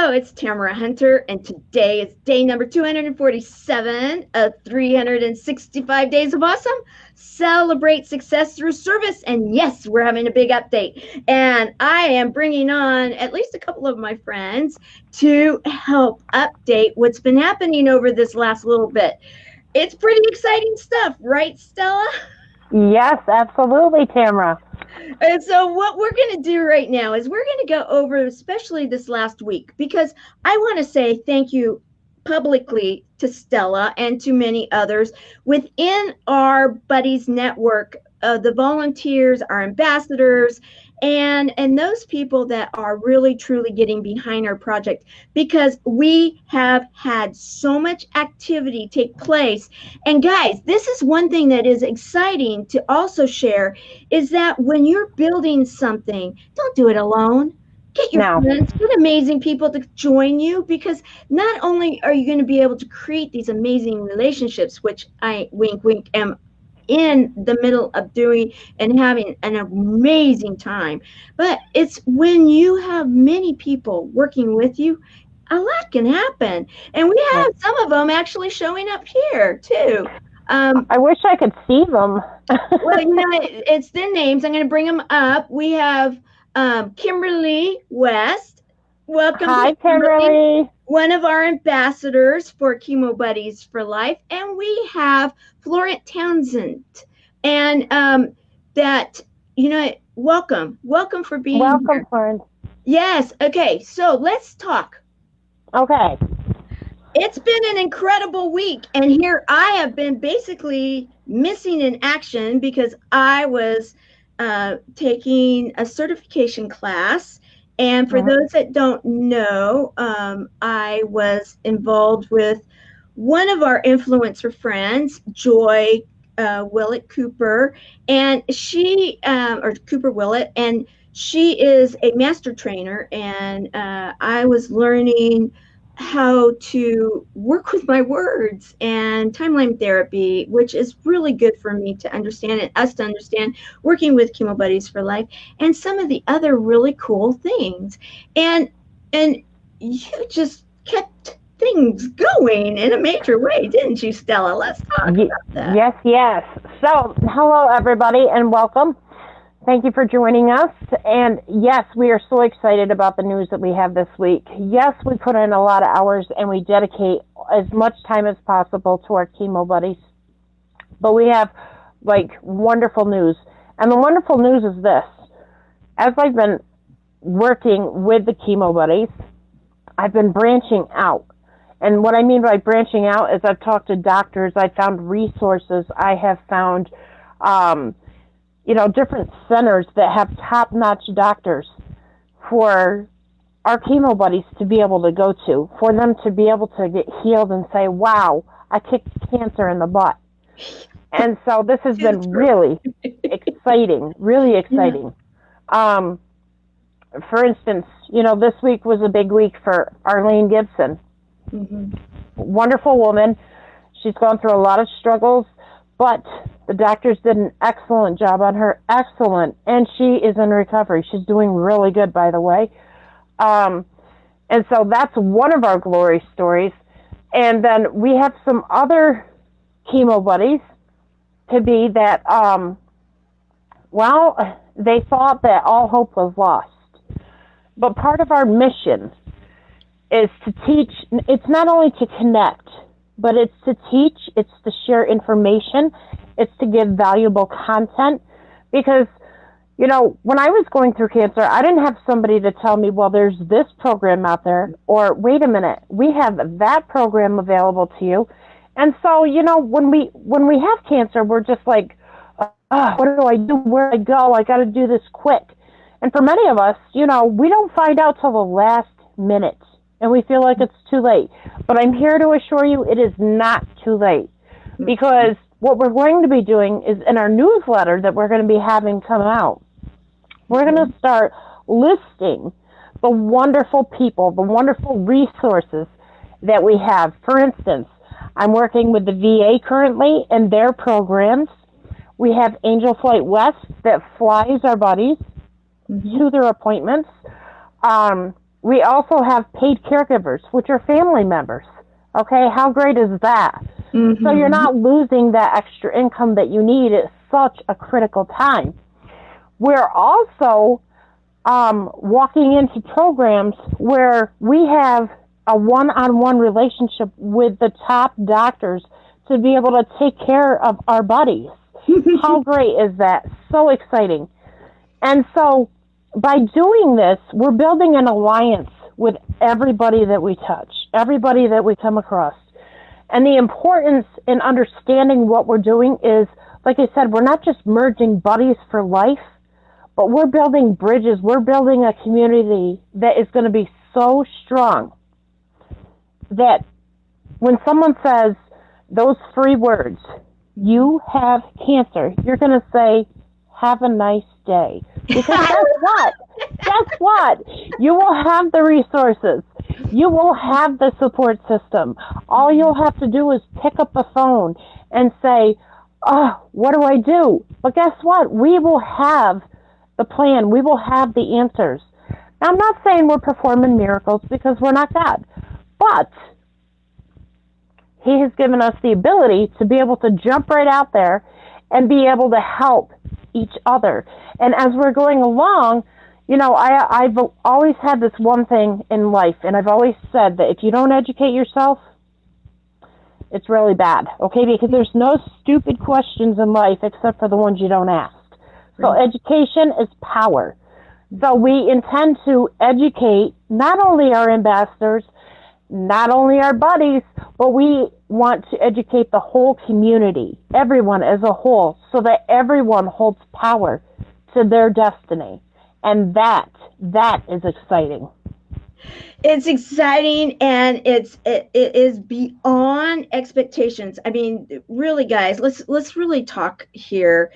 Hello, it's Tamara Hunter, and today is day number 247 of 365 Days of Awesome. Celebrate success through service. And yes, we're having a big update. And I am bringing on at least a couple of my friends to help update what's been happening over this last little bit. It's pretty exciting stuff, right, Stella? Yes, absolutely, Tamara. And so what we're going to do right now is we're going to go over, especially this last week, because I want to say thank you publicly to Stella and to many others within our Buddies network, the volunteers, our ambassadors, and those people that are really truly getting behind our project, because we have had so much activity take place. And guys, this is one thing that is exciting to also share, is that when you're building something, don't do it alone. Get your friends, get amazing people to join you, because not only are you going to be able to create these amazing relationships, which I, wink, wink, am in the middle of doing and having an amazing time, but it's when you have many people working with you, a lot can happen. And we have some of them actually showing up here too. I wish I could see them. Well, it's their names. I'm going to bring them up. We have Kimberly West. Welcome. Hi, Kimberly. One of our ambassadors for Chemo Buddies for Life. And we have Florent Townsend. And welcome. Welcome for being here. Welcome, Florent. Yes. Okay. So let's talk. Okay. It's been an incredible week. And here I have been basically missing in action because I was taking a certification class. And for those that don't know, I was involved with one of our influencer friends, Joy Willett Cooper, and or Cooper Willett, and she is a master trainer. And I was learning how to work with my words and timeline therapy, which is really good for me to understand and us to understand, working with Chemo Buddies for Life, and some of the other really cool things. And you just kept things going in a major way, didn't you, Stella? Let's talk about that. Yes. So, hello, everybody, and welcome. Thank you for joining us. And yes, we are so excited about the news that we have this week. Yes, we put in a lot of hours and we dedicate as much time as possible to our Chemo Buddies. But we have wonderful news. And the wonderful news is this. As I've been working with the Chemo Buddies, I've been branching out. And what I mean by branching out is I've talked to doctors, I found resources, I have found different centers that have top-notch doctors for our Chemo Buddies to be able to go to, for them to be able to get healed and say, wow, I kicked cancer in the butt. And so this has been really exciting, really exciting. Yeah. For instance, this week was a big week for Arlene Gibson. Mm-hmm. Wonderful woman. She's gone through a lot of struggles, but the doctors did an excellent job on her. Excellent. And she is in recovery. She's doing really good, by the way. And so that's one of our glory stories. And then we have some other Chemo Buddies to be that, they thought that all hope was lost. But part of our mission is to teach. It's not only to connect, but it's to teach, it's to share information, it's to give valuable content. Because, when I was going through cancer, I didn't have somebody to tell me, well, there's this program out there, or wait a minute, we have that program available to you. And so, when we have cancer, we're just like, what do I do? Where do I go? I got to do this quick. And for many of us, we don't find out till the last minute. And we feel like it's too late. But I'm here to assure you it is not too late. Because what we're going to be doing is in our newsletter that we're going to be having come out, we're going to start listing the wonderful people, the wonderful resources that we have. For instance, I'm working with the VA currently and their programs. We have Angel Flight West that flies our buddies to their appointments. we also have paid caregivers, which are family members. Okay, how great is that? Mm-hmm. So you're not losing that extra income that you need at such a critical time. We're also walking into programs where we have a one-on-one relationship with the top doctors to be able to take care of our buddies. How great is that? So exciting. And so by doing this, we're building an alliance with everybody that we touch, everybody that we come across. And the importance in understanding what we're doing is, like I said, we're not just merging buddies for life, but we're building bridges. We're building a community that is going to be so strong that when someone says those 3 words, you have cancer, you're going to say, have a nice day. Because guess what? You will have the resources. You will have the support system. All you'll have to do is pick up the phone and say, oh, what do I do? But guess what? We will have the plan. We will have the answers. Now, I'm not saying we're performing miracles because we're not God, but He has given us the ability to be able to jump right out there and be able to help each other. And as we're going along, you know, I've always had this one thing in life, and I've always said that if you don't educate yourself, it's really bad, okay? Because there's no stupid questions in life except for the ones you don't ask. So education is power. So we intend to educate not only our ambassadors, not only our buddies, but we want to educate the whole community, everyone as a whole, so that everyone holds power to their destiny. And that is exciting. It's exciting, and it is beyond expectations. I mean, really, guys, let's really talk here.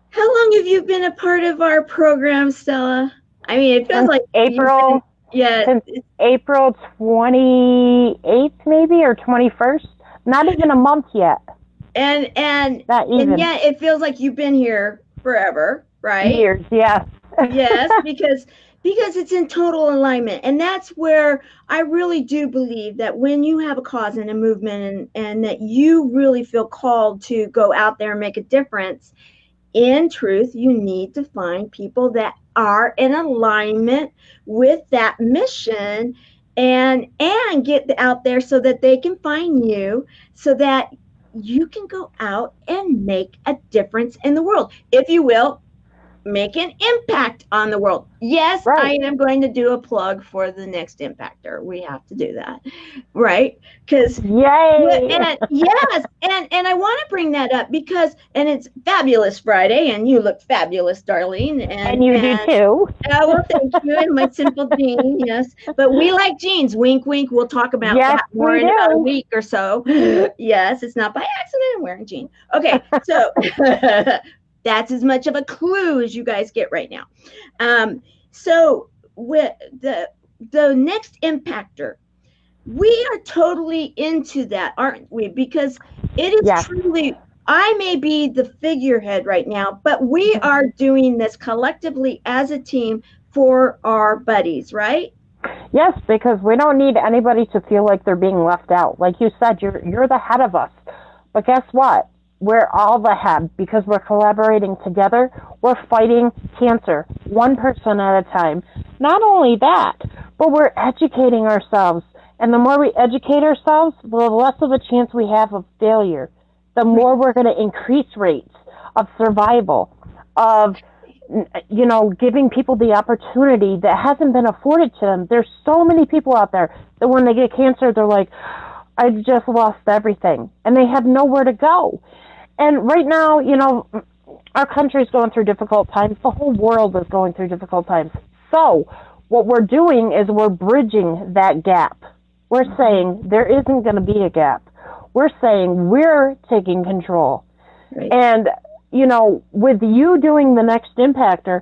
How long have you been a part of our program, Stella? I mean, it feels like April. Since April 28th, maybe, or 21st. Not even a month yet. And yet it feels like you've been here forever, right? Years, yes. Yes, because it's in total alignment. And that's where I really do believe that when you have a cause and a movement and that you really feel called to go out there and make a difference, in truth, you need to find people that are in alignment with that mission and get out there so that they can find you, so that you can go out and make a difference in the world, if you will. Make an impact on the world. Yes, right. I am going to do a plug for the next impactor. We have to do that, right? Because yay! Yes, and I want to bring that up because it's Fabulous Friday, and you look fabulous, Darlene, and you do too. Well, thank you, and my simple jean, yes. But we like jeans. Wink, wink. We'll talk about that more in about a week or so. Yes, it's not by accident I'm wearing jeans. Okay, so. That's as much of a clue as you guys get right now. So with the next impactor, we are totally into that, aren't we? Because it is truly, I may be the figurehead right now, but we are doing this collectively as a team for our buddies, right? Yes, because we don't need anybody to feel like they're being left out. Like you said, you're the head of us. But guess what? We're all the head because we're collaborating together. We're fighting cancer, one person at a time. Not only that, but we're educating ourselves. And the more we educate ourselves, the less of a chance we have of failure. The more we're going to increase rates of survival, of, you know, giving people the opportunity that hasn't been afforded to them. There's so many people out there that when they get cancer, they're like, I've just lost everything. And they have nowhere to go. And right now, you know, our country is going through difficult times. The whole world is going through difficult times. So what we're doing is we're bridging that gap. We're saying there isn't going to be a gap. We're saying we're taking control. Right. And, you know, with you doing the next impactor,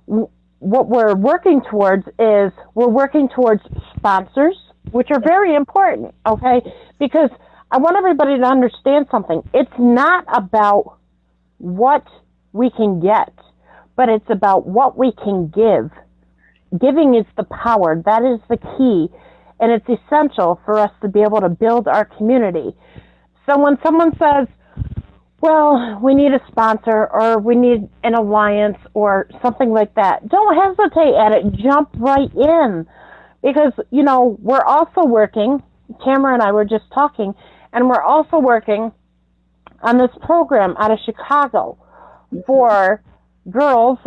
what we're working towards is we're working towards sponsors, which are very important, okay? Because I want everybody to understand something. It's not about what we can get, but it's about what we can give. giving is the power. That is the key. And it's essential for us to be able to build our community. So when someone says, well, we need a sponsor or we need an alliance or something like that, don't hesitate at it. Jump right in. Because, you know, we're also working, Tamara and I were just talking, and we're also working on this program out of Chicago for girls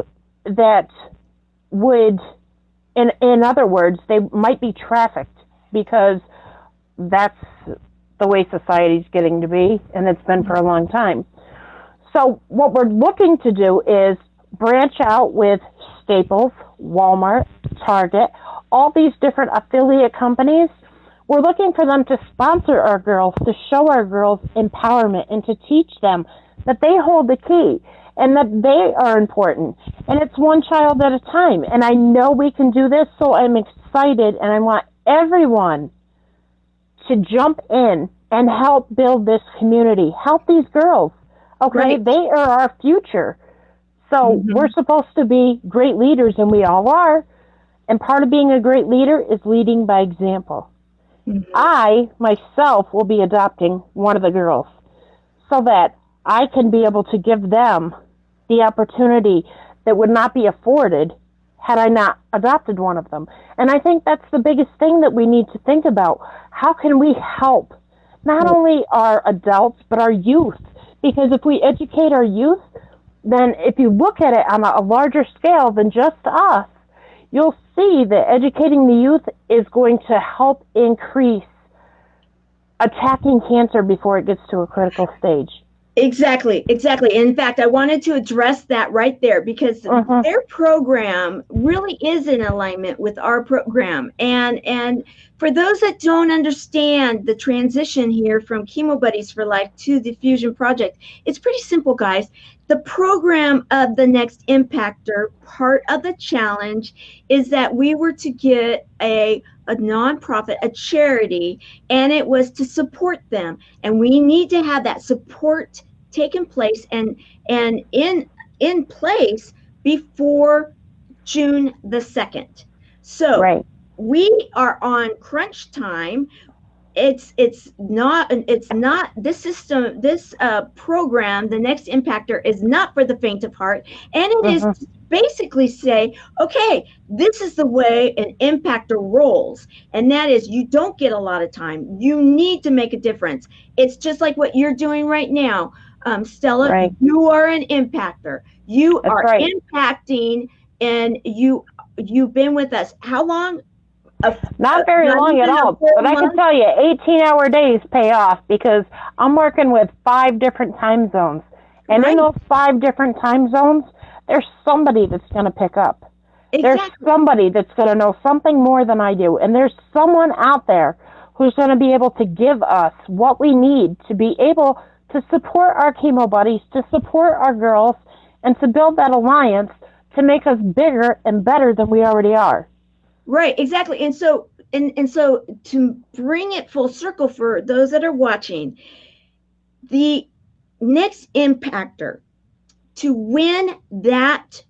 that would, in other words, they might be trafficked, because that's the way society's getting to be, and it's been for a long time. So what we're looking to do is branch out with Staples, Walmart, Target, all these different affiliate companies. We're looking for them to sponsor our girls, to show our girls empowerment, and to teach them that they hold the key and that they are important. And it's one child at a time. And I know we can do this, so I'm excited, and I want everyone to jump in and help build this community. Help these girls. Okay, right. They are our future. So we're supposed to be great leaders, and we all are. And part of being a great leader is leading by example. I, myself, will be adopting one of the girls so that I can be able to give them the opportunity that would not be afforded had I not adopted one of them. And I think that's the biggest thing that we need to think about. How can we help not only our adults, but our youth? Because if we educate our youth, then if you look at it on a larger scale than just us, you'll see that educating the youth is going to help increase attacking cancer before it gets to a critical stage. Exactly. In fact, I wanted to address that right there, because their program really is in alignment with our program. And for those that don't understand the transition here from Chemo Buddies for Life to the Fusion Project, it's pretty simple, guys. The program of the Next Impactor, part of the challenge is that we were to get a nonprofit, a charity, and it was to support them. And we need to have that support taken place and in place before June the 2nd. So we are on crunch time. It's not this system, this program, the Next Impactor, is not for the faint of heart, and it is to basically say, okay, this is the way an impactor rolls, and that is, you don't get a lot of time. You need to make a difference. It's just like what you're doing right now, Stella. You are an impactor. You are impacting, and you've been with us how long? Not very long at all, but I can tell you 18-hour days pay off, because I'm working with 5 different time zones. And in those 5 different time zones, there's somebody that's going to pick up. There's somebody that's going to know something more than I do. And there's someone out there who's going to be able to give us what we need to be able to support our Chemo Buddies, to support our girls, and to build that alliance to make us bigger and better than we already are. Right, exactly. And so to bring it full circle for those that are watching, the Next Impactor, to win that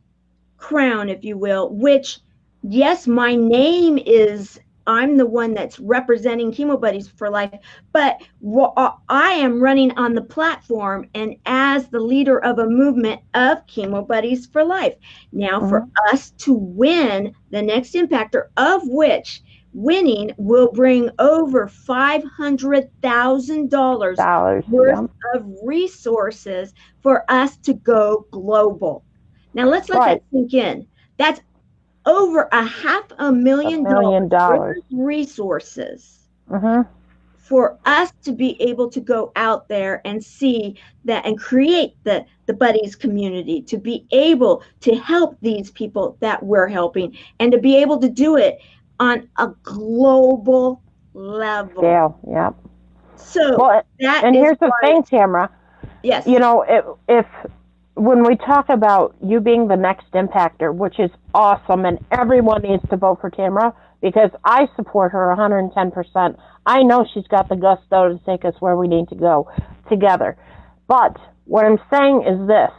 crown, if you will, which, yes, my name is, I'm the one that's representing Chemo Buddies for Life, but I am running on the platform and as the leader of a movement of Chemo Buddies for Life. Now, for us to win the Next Impactor, of which winning will bring over $500,000 worth of resources for us to go global. Now, let's let that sink in. That's over $500,000 resources for us to be able to go out there and see that and create the Buddies community, to be able to help these people that we're helping, and to be able to do it on a global level. So here's the thing, Tamara. Yes. You know, if when we talk about you being the Next Impactor, which is awesome, and everyone needs to vote for Tamara, because I support her 110%. I know she's got the gusto to take us where we need to go together. But what I'm saying is this.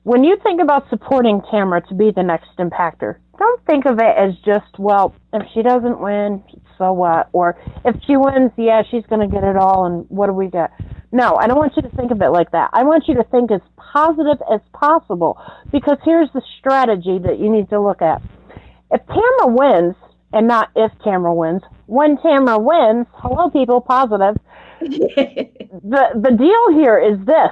when you think about supporting Tamara to be the next impactor, don't think of it as just, well, if she doesn't win, so what? Or if she wins, yeah, she's going to get it all, and what do we get? No, I don't want you to think of it like that. I want you to think as positive as possible, because here's the strategy that you need to look at. If Tamara wins, and not if Tamara wins, when Tamara wins, hello people, positive, the deal here is this.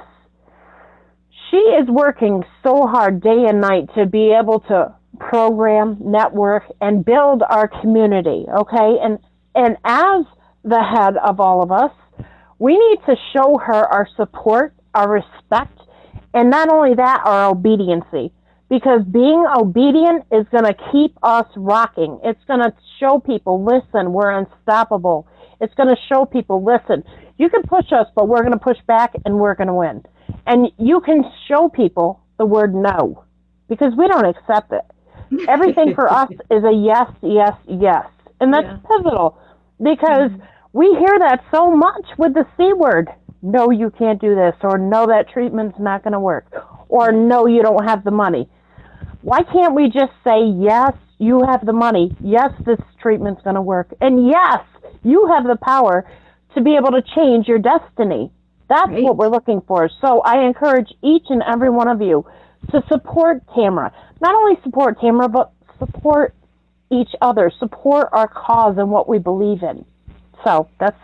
She is working so hard day and night to be able to program, network, and build our community, okay? And as the head of all of us, we need to show her our support, our respect, and not only that, our obediency. Because being obedient is going to keep us rocking. It's going to show people, listen, we're unstoppable. It's going to show people, listen, you can push us, but we're going to push back and we're going to win. And you can show people the word no, because we don't accept it. Everything for us is a yes, yes, yes. And that's pivotal, because we hear that so much with the C word. No, you can't do this, or no, that treatment's not going to work, or no, you don't have the money. Why can't we just say, yes, you have the money, yes, this treatment's going to work, and yes, you have the power to be able to change your destiny. That's what we're looking for. So I encourage each and every one of you to support Tamara. Not only support Tamara, but support each other, support our cause and what we believe in. So that's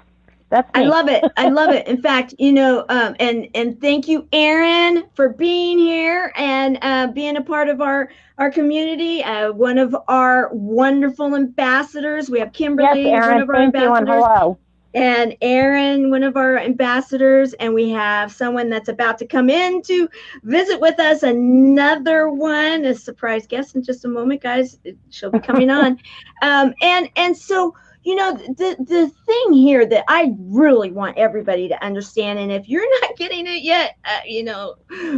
me. I love it. I love it. In fact, and thank you, Aaron, for being here and being a part of our community. One of our wonderful ambassadors. We have Kimberly, yes, Aaron, one of our thank ambassadors. You and hello. And Aaron, one of our ambassadors, and we have someone that's about to come in to visit with us, another one, a surprise guest in just a moment, guys. She'll be coming on. And so, the thing here that I really want everybody to understand, and if you're not getting it yet,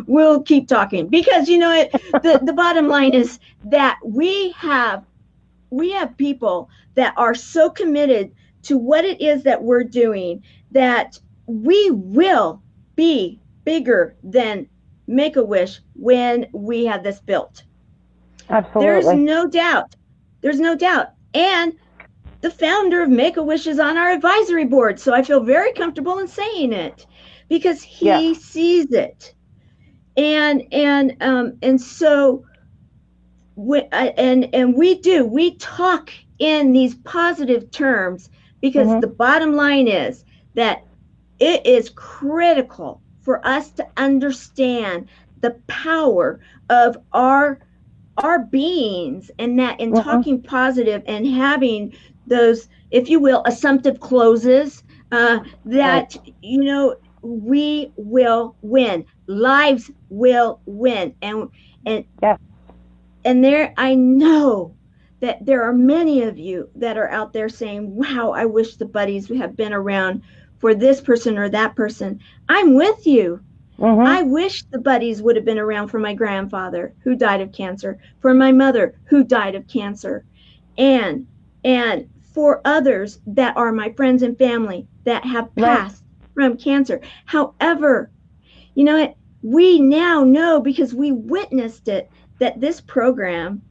we'll keep talking, because, the bottom line is that we have people that are so committed to what it is that we're doing, that we will be bigger than Make-A-Wish when we have this built. Absolutely. There's no doubt. There's no doubt. And the founder of Make-A-Wish is on our advisory board, so I feel very comfortable in saying it, because he sees it. And so we talk in these positive terms, because the bottom line is that it is critical for us to understand the power of our beings, and that in talking positive and having those, if you will, assumptive closes, that we will win. Lives will win. And there, I know that there are many of you that are out there saying, wow, I wish the buddies have been around for this person or that person. I'm with you. I wish the buddies would have been around for my grandfather who died of cancer, for my mother who died of cancer, and for others that are my friends and family that have passed from cancer. However, you know what? We now know, because we witnessed it, that this program,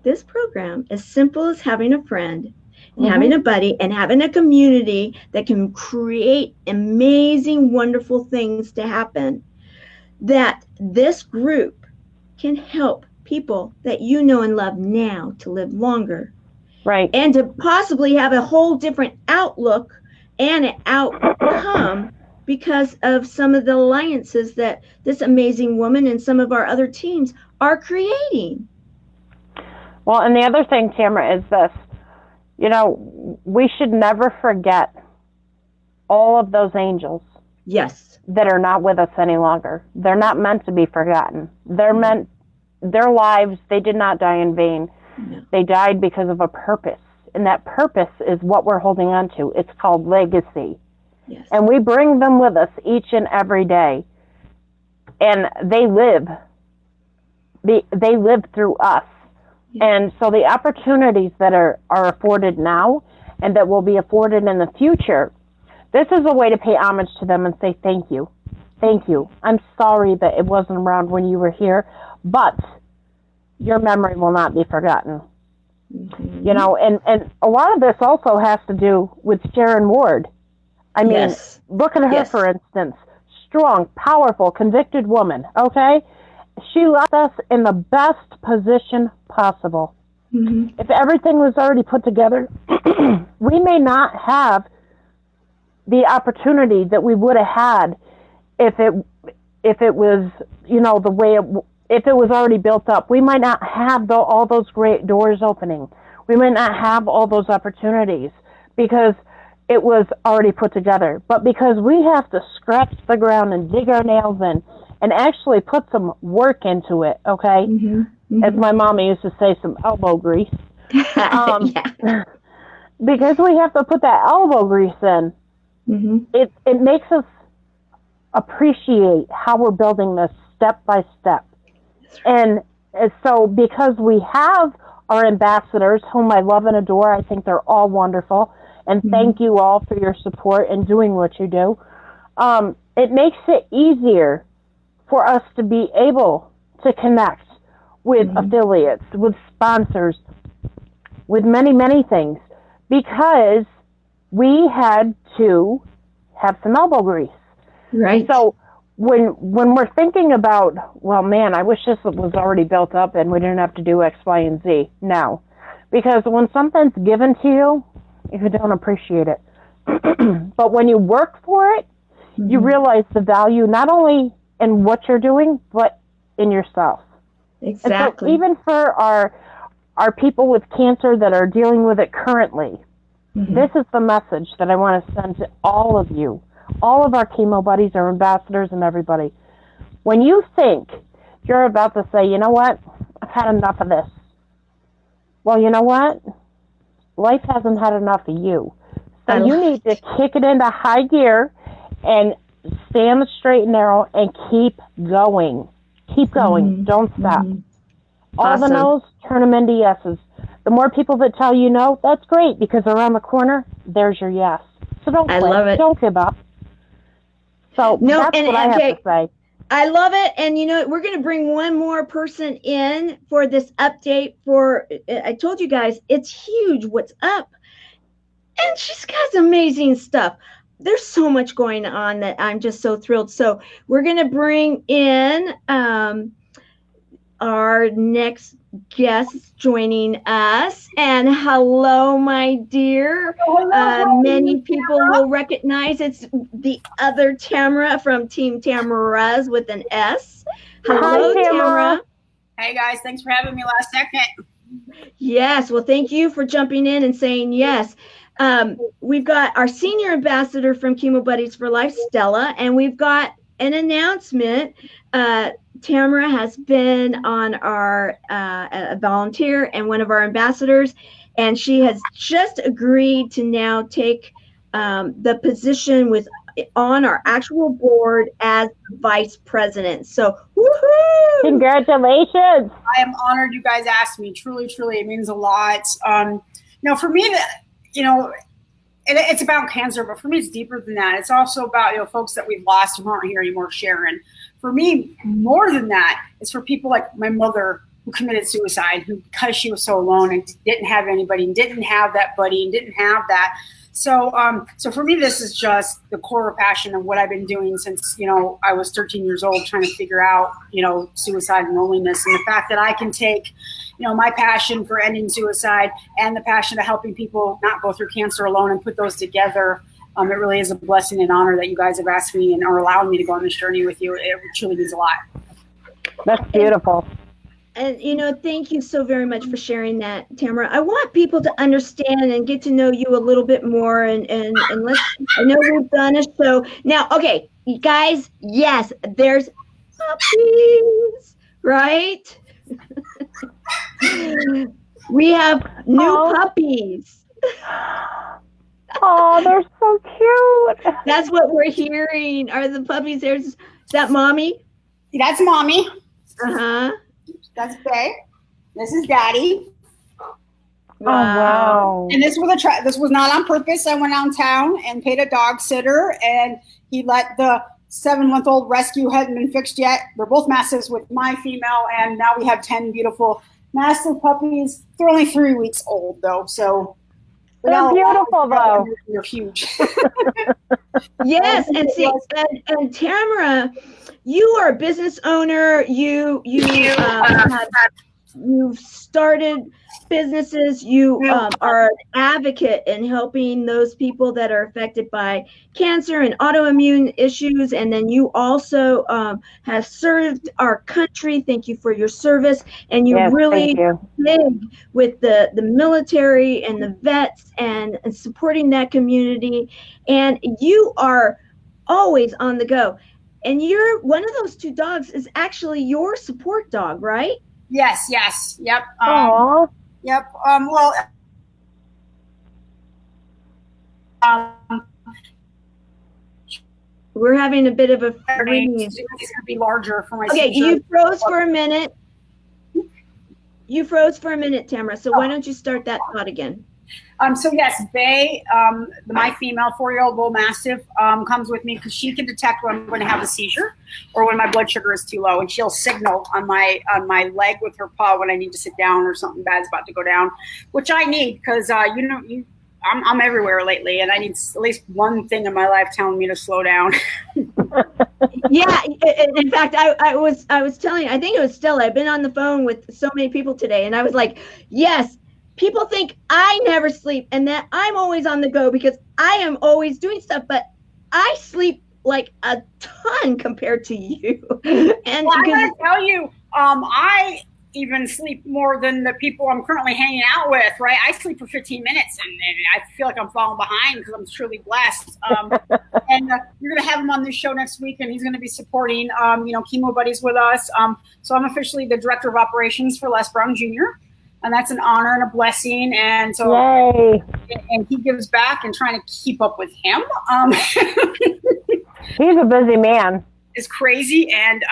as simple as having a friend and having a buddy and having a community that can create amazing, wonderful things to happen, that this group can help people that you know and love now to live longer. Right. And to possibly have a whole different outlook and an outcome because of some of the alliances that this amazing woman and some of our other teams are creating. Well, and the other thing, Tamara, is this. We should never forget all of those angels. Yes. That are not with us any longer. They're not meant to be forgotten. Their lives, they did not die in vain. No. They died because of a purpose. And that purpose is what we're holding on to. It's called legacy. Yes. And we bring them with us each and every day. And they live. They live through us. And so the opportunities that are afforded now and that will be afforded in the future, this is a way to pay homage to them and say thank you. Thank you. I'm sorry that it wasn't around when you were here, but your memory will not be forgotten. Mm-hmm. You know, and a lot of this also has to do with Sharon Ward. I mean, Yes. look at her, Yes. for instance. Strong, powerful, convicted woman, okay? She left us in the best position possible. Mm-hmm. If everything was already put together, we may not have the opportunity that we would have had if it was, you know, the way if it was already built up. We might not have all those great doors opening. We might not have all those opportunities because it was already put together. But because we have to scratch the ground and dig our nails in and actually put some work into it, okay? Mm-hmm. Mm-hmm. As my mama used to say, some elbow grease. Yeah. Because we have to put that elbow grease in, Mm-hmm. it makes us appreciate how we're building this step by step. And so because we have our ambassadors, whom I love and adore, I think they're all wonderful. And thank you all for your support and doing what you do. It makes it easier for us to be able to connect with affiliates, with sponsors, with many, many things, because we had to have some elbow grease. Right. So when we're thinking about, well, man, I wish this was already built up and we didn't have to do X, Y, and Z. No. Because when something's given to you, you don't appreciate it. But when you work for it, you realize the value not only in what you're doing, but in yourself. Exactly. And so even for our people with cancer that are dealing with it currently, this is the message that I want to send to all of you, all of our chemo buddies, our ambassadors, and everybody. When you think you're about to say, you know what, I've had enough of this. Well, you know what? Life hasn't had enough of you. So you need to kick it into high gear and stay on the straight and narrow and keep going. Keep going. Don't stop. All the no's, turn them into yeses. The more people that tell you no, that's great, because around the corner, there's your yes. So don't quit. Love it. Don't give up. So that's what I have to say. I love it. And, you know, we're going to bring one more person in for this update I told you guys, it's huge what's up. And she's got amazing stuff. There's so much going on that I'm just so thrilled. So we're going to bring in our next guest joining us. And hello, my dear. Many people will recognize it's the other Tamara from Team Tamara's with an S. Hello, Tamara. Hey, guys. Thanks for having me last second. Yes. Well, thank you for jumping in and saying yes. We've got our senior ambassador from Chemo Buddies for Life, Stella, and we've got an announcement. Tamara has been on our a volunteer and one of our ambassadors, and she has just agreed to now take the position on our actual board as vice president. So, woohoo! Congratulations! I am honored you guys asked me. Truly, truly, it means a lot. For me, it's about cancer, but for me, it's deeper than that. It's also about, folks that we've lost who aren't here anymore, Sharon. For me, more than that, it's for people like my mother who committed suicide, who, because she was so alone and didn't have anybody and didn't have that buddy and didn't have that. So for me, this is just the core passion of what I've been doing since, I was 13 years old, trying to figure out, suicide and loneliness, and the fact that I can take, my passion for ending suicide and the passion of helping people not go through cancer alone and put those together. It really is a blessing and honor that you guys have asked me and are allowing me to go on this journey with you. It truly means a lot. That's beautiful. And, thank you so very much for sharing that, Tamara. I want people to understand and get to know you a little bit more. And I know we've done a show. Now, okay, you guys, yes, there's puppies, right? We have new puppies. Oh, they're so cute. That's what we're hearing. Are the puppies there? Is that mommy? That's mommy. Uh-huh. That's Faye. This is Daddy. Wow. And this was this was not on purpose. I went downtown and paid a dog sitter, and he let the 7-month-old rescue hadn't been fixed yet. They're both mastiffs with my female, and now we have 10 beautiful mastiff puppies. They're only 3 weeks old, though, so they're beautiful, though. They're huge. Yes, and see, and Tamara, you are a business owner. You've started businesses. You are an advocate in helping those people that are affected by cancer and autoimmune issues. And then you also have served our country. Thank you for your service. And you're really big with the military and the vets and supporting that community. And you are always on the go. And you're one of those 2 dogs is actually your support dog, right? Yes. Yep. Yep. We're having a bit of a freeze. It's going to be larger for my Okay, seizure. you froze for a minute. Tamara. So why don't you start that thought again? So yes, Bay, my female 4-year-old bull mastiff, comes with me because she can detect when I'm going to have a seizure or when my blood sugar is too low, and she'll signal on my leg with her paw when I need to sit down or something bad's about to go down, which I need because I'm everywhere lately, and I need at least one thing in my life telling me to slow down. Yeah, in fact, I was telling, I think it was Stella. I've been on the phone with so many people today, and I was like, yes. People think I never sleep and that I'm always on the go because I am always doing stuff, but I sleep like a ton compared to you. And I'm going to tell you, I even sleep more than the people I'm currently hanging out with, right? I sleep for 15 minutes and I feel like I'm falling behind because I'm truly blessed. And you're going to have him on this show next week, and he's going to be supporting, Chemo Buddies with us. So I'm officially the director of operations for Les Brown Jr., and that's an honor and a blessing. And so, and he gives back and trying to keep up with him. He's a busy man. It's crazy. And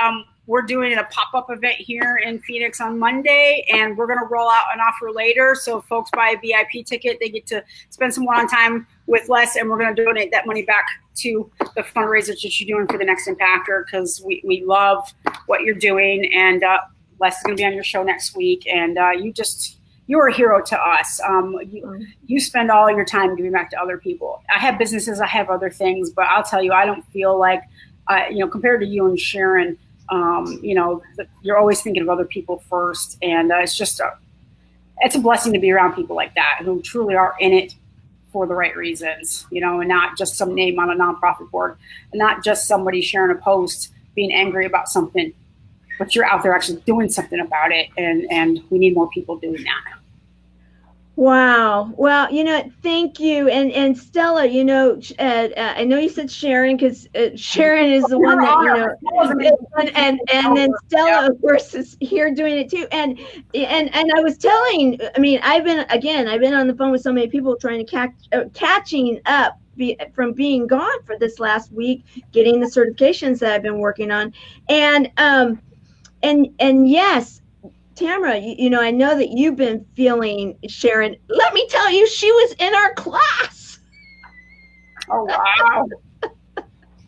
we're doing a pop-up event here in Phoenix on Monday, and we're going to roll out an offer later. So if folks buy a VIP ticket, they get to spend some one-on time with Les, and we're going to donate that money back to the fundraisers that you're doing for the Next Impactor, because we love what you're doing. And Les is going to be on your show next week, and you're a hero to us. You spend all your time giving back to other people. I have businesses, I have other things, but I'll tell you, I don't feel like, compared to you and Sharon, you're always thinking of other people first, and it's a blessing to be around people like that who truly are in it for the right reasons, and not just some name on a nonprofit board, and not just somebody sharing a post being angry about something. But you're out there actually doing something about it, and we need more people doing that. Wow. Well, thank you. And Stella, I know you said Sharon because Sharon is the one that, and then Stella, of course, is here doing it too. And I was telling, I've been on the phone with so many people trying to catching up from being gone for this last week, getting the certifications that I've been working on. And yes, Tamara, I know that you've been feeling Sharon. Let me tell you, she was in our class. Oh, wow.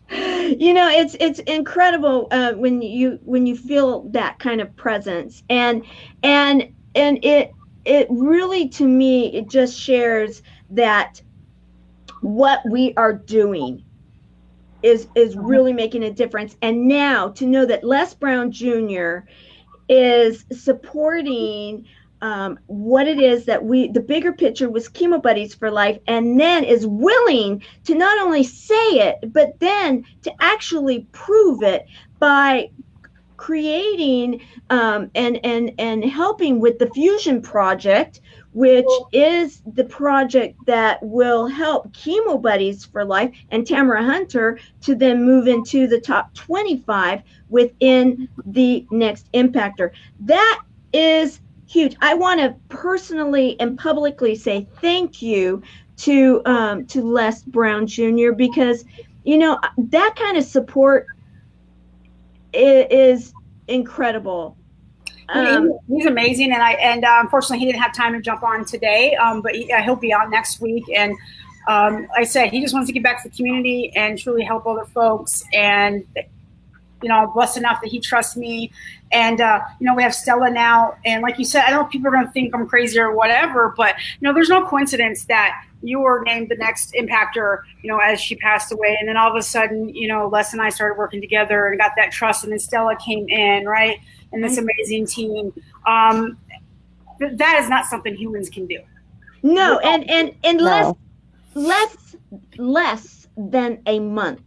It's incredible when you feel that kind of presence, and it really, to me, it just shares that what we are doing is really making a difference. And now to know that Les Brown Jr. is supporting what it is that the bigger picture was Chemo Buddies for Life, and then is willing to not only say it, but then to actually prove it by creating and helping with the Fusion Project, which is the project that will help Chemo Buddies for Life and Tamara Hunter to then move into the top 25 within the Next Impactor. That is huge. I want to personally and publicly say thank you to Les Brown Jr., because that kind of support is incredible. He's amazing, and unfortunately he didn't have time to jump on today, but he'll be on next week. And like I said, he just wants to get back to the community and truly help other folks. And, you know, blessed enough that he trusts me. And, you know, we have Stella now. And like you said, I don't know if people are going to think I'm crazy or whatever, but, you know, there's no coincidence that you were named the next impactor, you know, as she passed away. And then all of a sudden, you know, Les and I started working together and got that trust. And then Stella came in, right? And this amazing team. That is not something humans can do. No, and no. less than a month.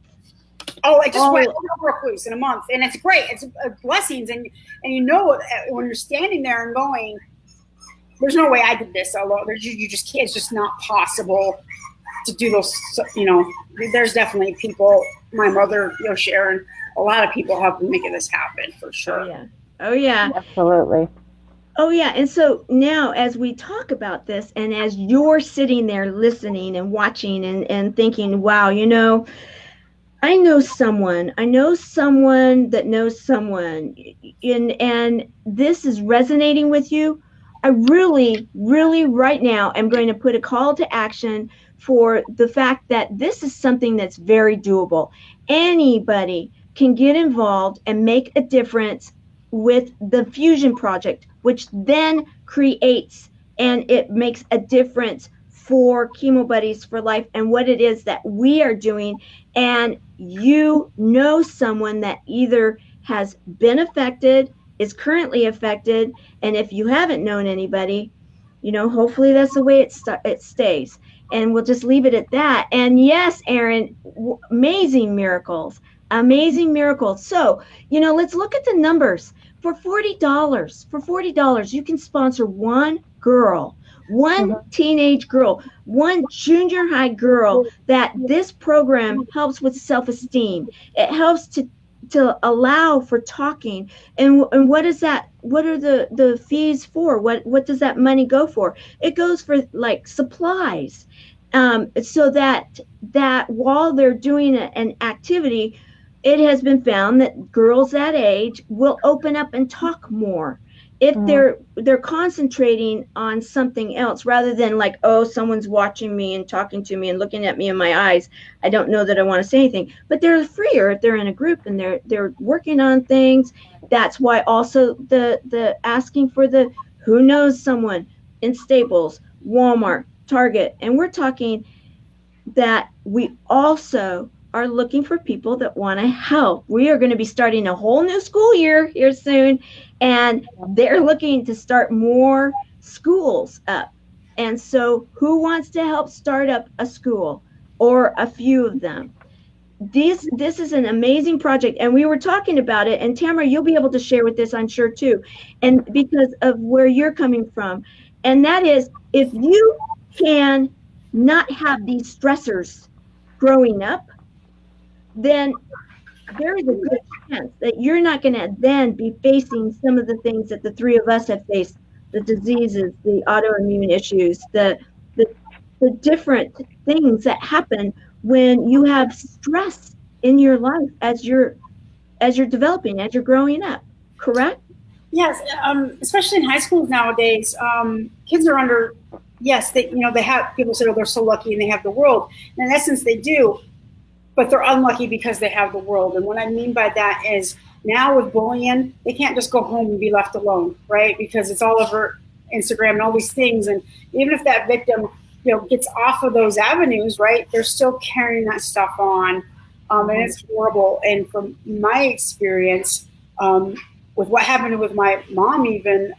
Oh, it just went over loose in a month, and it's great. It's blessings, and you know when you're standing there and going, "There's no way I did this alone." You just can't. It's just not possible to do those. You know, there's definitely people. My mother, you know, Sharon, a lot of people helped making this happen for sure. Oh yeah. Oh yeah. Absolutely. Oh yeah, and so now as we talk about this, and as you're sitting there listening and watching and thinking, wow, you know, I know someone that knows someone, and this is resonating with you, I really, really right now am going to put a call to action for the fact that this is something that's very doable. Anybody can get involved and make a difference with the Fusion Project, which then creates and it makes a difference for Chemo Buddies for Life and what it is that we are doing. And you know someone that either has been affected, is currently affected, and if you haven't known anybody, you know, hopefully that's the way it stays. And we'll just leave it at that. And yes, Aaron, amazing miracles. So, you know, let's look at the numbers. For $40, you can sponsor one girl, one teenage girl, one junior high girl that this program helps with self-esteem. It helps to allow for talking. And what is that? What are the fees for? What does that money go for? It goes for like supplies. So that while they're doing an activity, it has been found that girls that age will open up and talk more if they're concentrating on something else rather than like, oh, someone's watching me and talking to me and looking at me in my eyes. I don't know that I want to say anything. But they're freer if they're in a group and they're working on things. That's why also the asking for the who knows someone in Staples, Walmart, Target, and we're talking that we also are looking for people that want to help. We are going to be starting a whole new school year here soon, and they're looking to start more schools up. And so who wants to help start up a school or a few of them? This is an amazing project, and we were talking about it, and Tamara, you'll be able to share with this, I'm sure, too, and because of where you're coming from. And that is, if you can not have these stressors growing up, then there is a good chance that you're not going to then be facing some of the things that the three of us have faced, the diseases, the autoimmune issues, the different things that happen when you have stress in your life as you're developing, as you're growing up, correct? Yes, especially in high schools nowadays, kids are under, yes, they have, people say, oh, they're so lucky and they have the world. And in essence, they do. But they're unlucky because they have the world. And what I mean by that is now with bullying, they can't just go home and be left alone, right? Because it's all over Instagram and all these things. And even if that victim, gets off of those avenues, right, they're still carrying that stuff on. And it's horrible. And from my experience, with what happened with my mom, even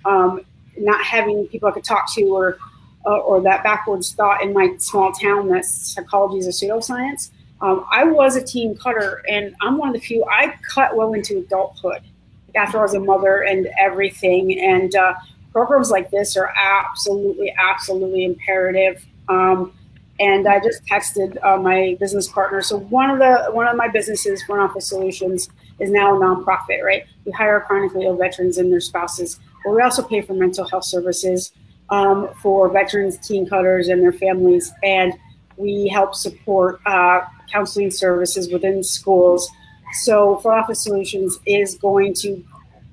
not having people I could talk to or that backwards thought in my small town that psychology is a pseudoscience. I was a teen cutter, and I'm one of the few. I cut well into adulthood after I was a mother and everything. And programs like this are absolutely, absolutely imperative. And I just texted my business partner. So one of my businesses, Front Office Solutions, is now a nonprofit, right? We hire chronically ill veterans and their spouses, but we also pay for mental health services for veterans, teen cutters, and their families. And we help support counseling services within schools. So Front Office Solutions is going to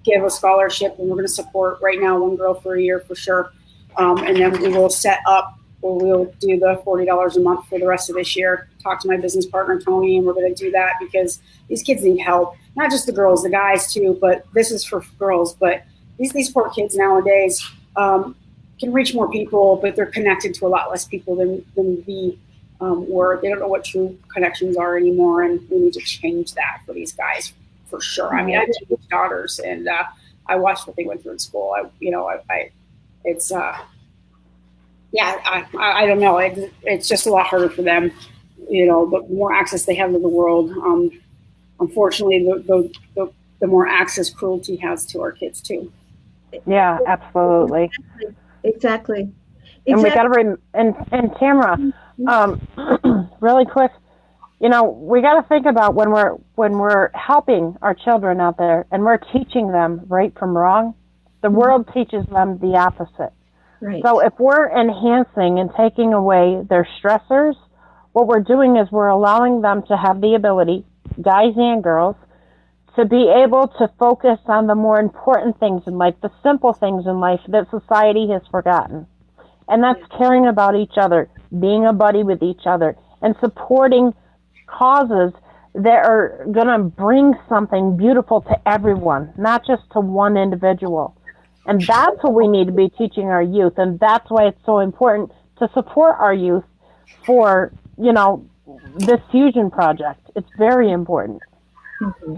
give a scholarship, and we're going to support right now one girl for a year for sure. And then we will set up we'll do the $40 a month for the rest of this year. Talk to my business partner, Tony, and we're going to do that because these kids need help. Not just the girls, the guys too, but this is for girls. But these poor kids nowadays can reach more people, but they're connected to a lot less people than we were. They don't know what true connections are anymore, and we need to change that for these guys for sure. I mean, I have two daughters, and I watched what they went through in school. I don't know. It's just a lot harder for them, the more access they have to the world. Unfortunately, the more access cruelty has to our kids too. Yeah, absolutely. Exactly. And we got to and Tamara, really quick, we got to think about when we're helping our children out there and we're teaching them right from wrong, the world teaches them the opposite. Right. So if we're enhancing and taking away their stressors, what we're doing is we're allowing them to have the ability, guys and girls, to be able to focus on the more important things in life, the simple things in life that society has forgotten. And that's caring about each other, being a buddy with each other, and supporting causes that are going to bring something beautiful to everyone, not just to one individual. And that's what we need to be teaching our youth. And that's why it's so important to support our youth for, this fusion project. It's very important. Mm-hmm.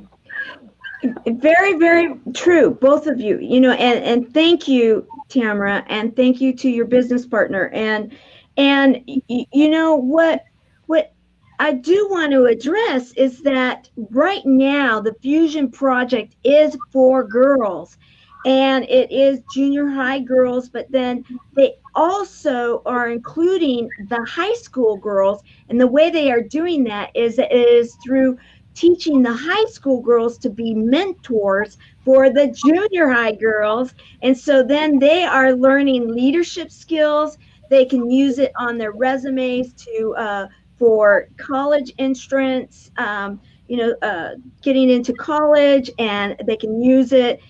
Very, very true, both of you. And thank you, Tamara, and thank you to your business partner. And what I do want to address is that right now the Fusion Project is for girls, and it is junior high girls, but then they also are including the high school girls. And the way they are doing that is through teaching the high school girls to be mentors for the junior high girls. And so then they are learning leadership skills. They can use it on their resumes for college entrance, getting into college, and they can use it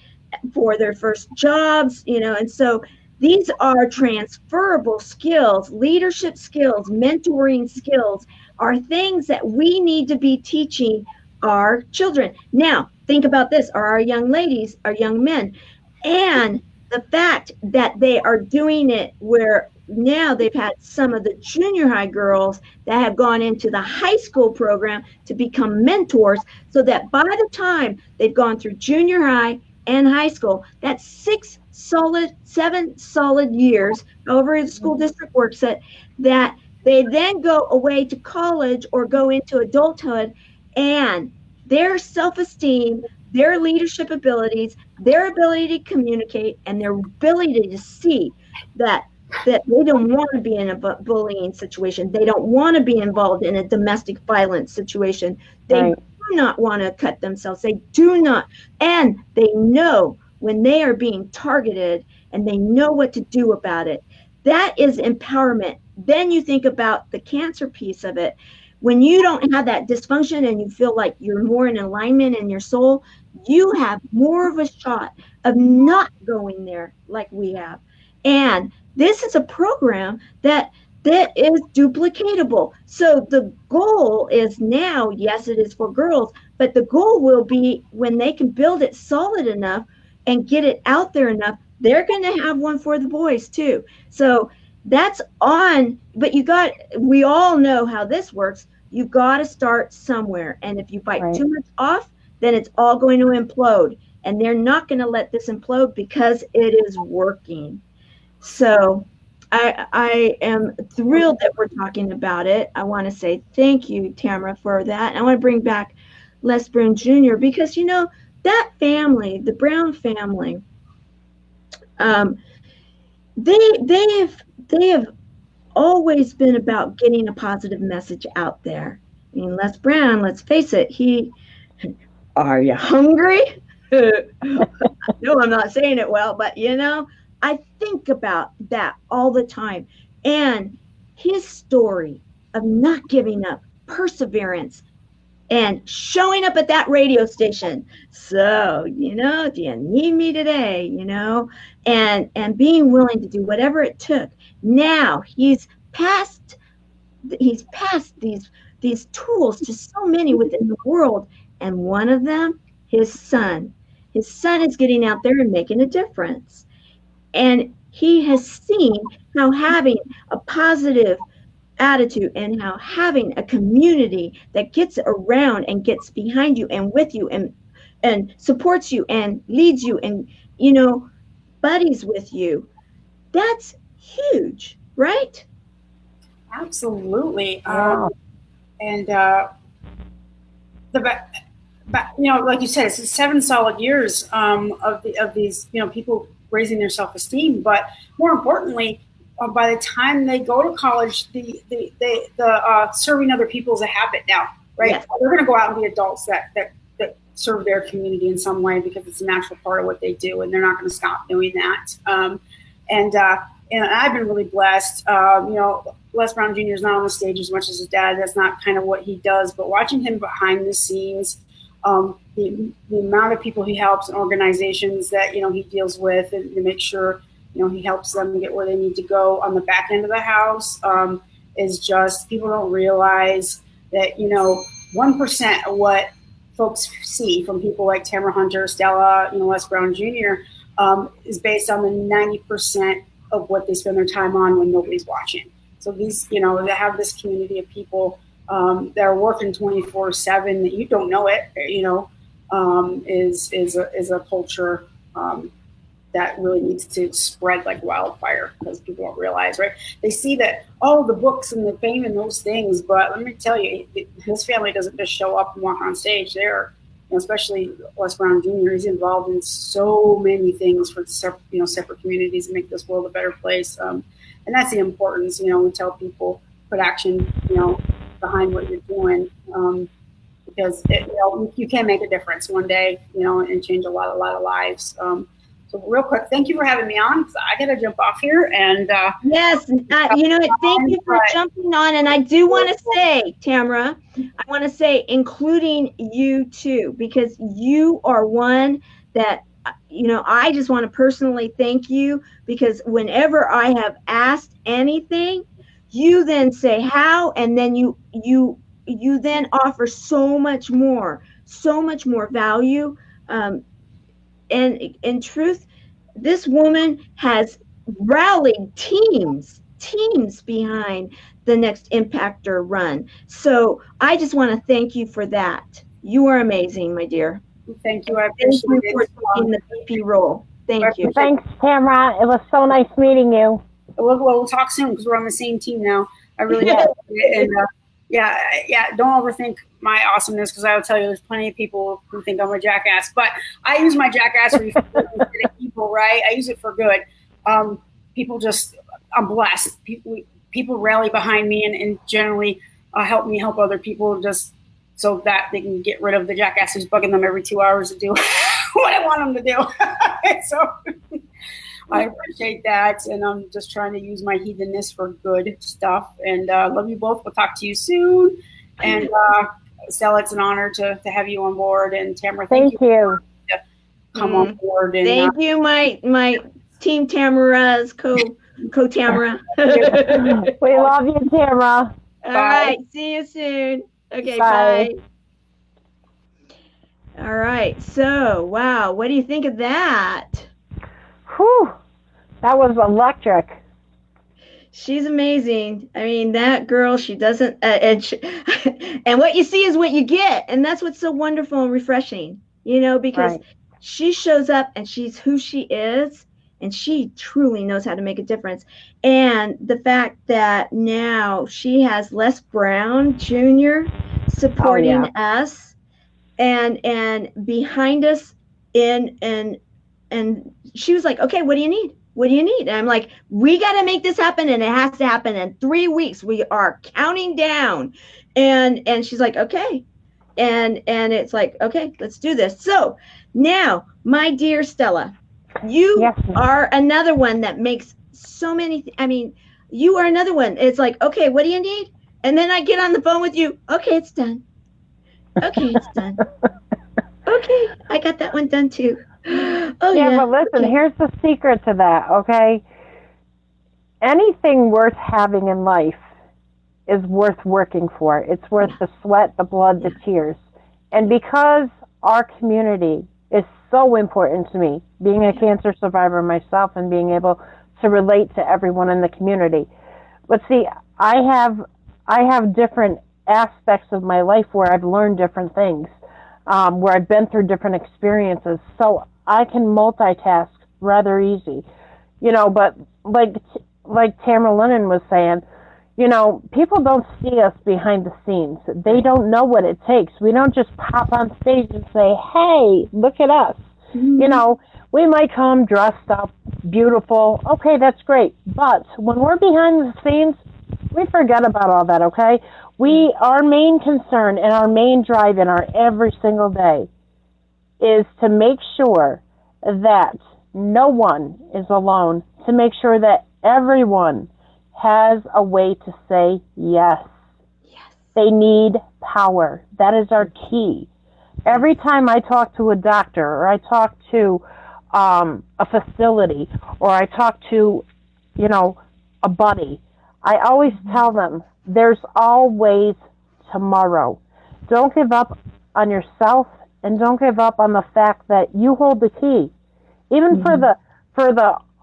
for their first jobs, and so these are transferable skills, leadership skills, mentoring skills are things that we need to be teaching our children. Now, think about this, are our young ladies, our young men, and the fact that they are doing it where now they've had some of the junior high girls that have gone into the high school program to become mentors, so that by the time they've gone through junior high and high school, that's 7 solid years, however the school district works it, that they then go away to college or go into adulthood, and their self-esteem, their leadership abilities, their ability to communicate, and their ability to see that they don't want to be in a bullying situation. They don't want to be involved in a domestic violence situation. They do not want to cut themselves. They do not. And they know when they are being targeted, and they know what to do about it. That is empowerment. Then you think about the cancer piece of it. When you don't have that dysfunction and you feel like you're more in alignment in your soul, you have more of a shot of not going there like we have. And this is a program that is duplicatable. So the goal is now, yes, it is for girls, but the goal will be when they can build it solid enough and get it out there enough, they're going to have one for the boys too. So that's on, but we all know how this works. You got to start somewhere. And if you bite too much off, then it's all going to implode. And they're not going to let this implode because it is working. So I am thrilled that we're talking about it. I want to say thank you, Tamara, for that. And I want to bring back Les Brown Jr. because, that family, the Brown family, they have always been about getting a positive message out there. I mean, Les Brown, let's face it, are you hungry? No, I'm not saying it well, but I think about that all the time. And his story of not giving up, perseverance, and showing up at that radio station. So, do you need me today, and being willing to do whatever it took. Now he's passed these tools to so many within the world, and one of them, his son is getting out there and making a difference. And he has seen how having a positive attitude and how having a community that gets around and gets behind you and with you and supports you and leads you and, you know, buddies with you, that's huge, right? Absolutely. Wow. And you know, like you said, it's 7 solid years of these, you know, people raising their self-esteem. But more importantly, by the time they go to college, the serving other people is a habit now, right? Yes. They're going to go out and be adults that serve their community in some way because it's a natural part of what they do, and they're not going to stop doing that. And I've been really blessed. You know, Les Brown Jr. is not on the stage as much as his dad. That's not kind of what he does. But watching him behind the scenes, the amount of people he helps and organizations that, you know, he deals with, and to make sure, you know, he helps them get where they need to go on the back end of the house, is just, people don't realize that, you know, 1% of what folks see from people like Tamara Hunter, Stella, you know, Les Brown Jr., is based on the 90% of what they spend their time on when nobody's watching. So these, you know, they have this community of people that are working 24/7 that you don't know it, you know, is a culture that really needs to spread like wildfire, because people don't realize, right? They see that, oh, the books and the fame and those things, but let me tell you, his family doesn't just show up and walk on stage. They're, you know, especially Les Brown Jr., he's involved in so many things for separate communities and make this world a better place. And that's the importance, you know, we tell people, put action, you know, behind what you're doing, because you know, you can make a difference one day, you know, and change a lot of lives. So real quick, thank you for having me on. I got to jump off here. And yes, you know, thank you for jumping on. And I do want to say, Tamara, I want to say, including you too, because you are one that, you know, I just want to personally thank you, because whenever I have asked anything, you then say how, and then you then offer so much more value. And in truth, this woman has rallied teams behind the next Impactor run. So I just want to thank you for that. You are amazing, my dear. Thank you. I appreciate Thank you for taking the VP role. Thank you. Thanks, Tamara. It was so nice meeting you. We'll talk soon, because we're on the same team now. I really appreciate it. And yeah, don't overthink my awesomeness, because I will tell you, there's plenty of people who think I'm a jackass, but I use my jackassery for good instead of people, right? I use it for good. People just, I'm blessed. People rally behind me and generally help me help other people, just so that they can get rid of the jackass who's bugging them every 2 hours to do what I want them to do. So I appreciate that, and I'm just trying to use my heathenness for good stuff. And love you both. We'll talk to you soon. And Stella, it's an honor to have you on board. And Tamara, thank you. For come on board. And, thank you, my team Tamara's co-Tamara. We love you, Tamara. All right, see you soon. Okay, bye. All right, so wow, what do you think of that? Whew, that was electric. She's amazing. I mean, that girl, she doesn't, and what you see is what you get. And that's what's so wonderful and refreshing, you know, because she shows up and she's who she is, and she truly knows how to make a difference. And the fact that now she has Les Brown Jr. supporting us and behind us and she was like, okay, what do you need? What do you need? And I'm like, we got to make this happen, and it has to happen in 3 weeks. We are counting down. And she's like, okay. And it's like, okay, let's do this. So now, my dear Stella, you are another one that makes so many, you are another one. It's like, okay, what do you need? And then I get on the phone with you. Okay, it's done. Okay, it's done. Okay, I got that one done too. Oh, yeah, but listen, here's the secret to that, okay? anything worth having in life is worth working for. It's worth the sweat, the blood, the tears. And because our community is so important to me, being a cancer survivor myself and being able to relate to everyone in the community. But see, I have different aspects of my life where I've learned different things, where I've been through different experiences. So I can multitask rather easy, but like Tamara Lennon was saying, people don't see us behind the scenes. They don't know what it takes. We don't just pop on stage and say, hey, look at us. Mm-hmm. We might come dressed up, beautiful. Okay, that's great. But when we're behind the scenes, we forget about all that, okay? Our main concern and our main drive in our every single day is to make sure that no one is alone, to make sure that everyone has a way to say yes. Yes. They need power. That is our key. Every time I talk to a doctor or I talk to a facility or I talk to, a buddy, I always tell them there's always tomorrow. Don't give up on yourself and don't give up on the fact that you hold the key. Even for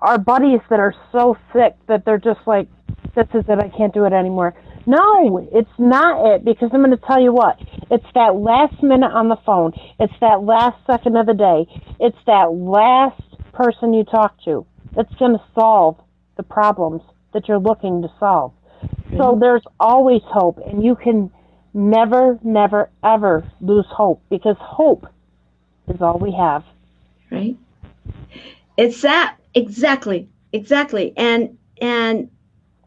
our buddies that are so sick that they're just like, this is it, I can't do it anymore. No, it's not it, because I'm going to tell you what, it's that last minute on the phone, it's that last second of the day, it's that last person you talk to that's going to solve the problems that you're looking to solve. Mm-hmm. So there's always hope, and you can never, never, ever lose hope, because hope is all we have. Right? It's that, exactly. And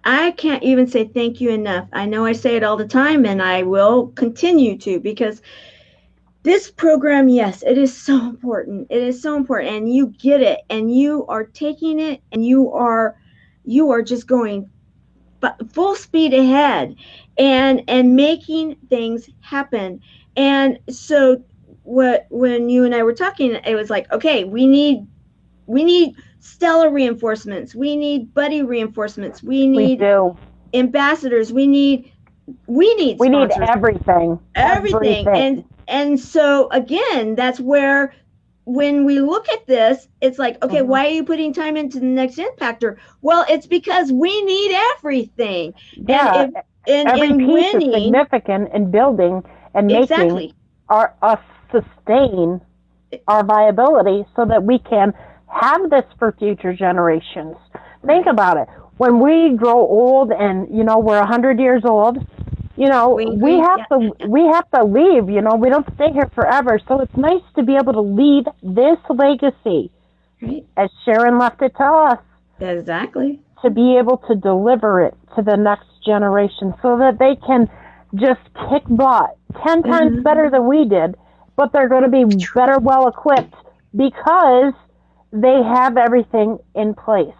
I can't even say thank you enough. I know I say it all the time, and I will continue to, because this program, yes, it is so important. It is so important, and you get it, and you are taking it, and you are just going full speed ahead and making things happen. And so when you and I were talking, it was like, okay, we need Stella reinforcements. We need buddy reinforcements. We need ambassadors. We need sponsors. We need everything. Everything. And so again, that's where when we look at this, it's like, okay, why are you putting time into the next impactor? Well, it's because we need everything. Yeah. And every piece is significant in building and making us sustain our viability so that we can have this for future generations. Think about it. When we grow old and, we're 100 years old, we have to leave, we don't stay here forever. So it's nice to be able to leave this legacy, right, as Sharon left it to us. Exactly. To be able to deliver it to the next generation so that they can just kick butt 10 times better than we did, but they're going to be better well equipped because they have everything in place.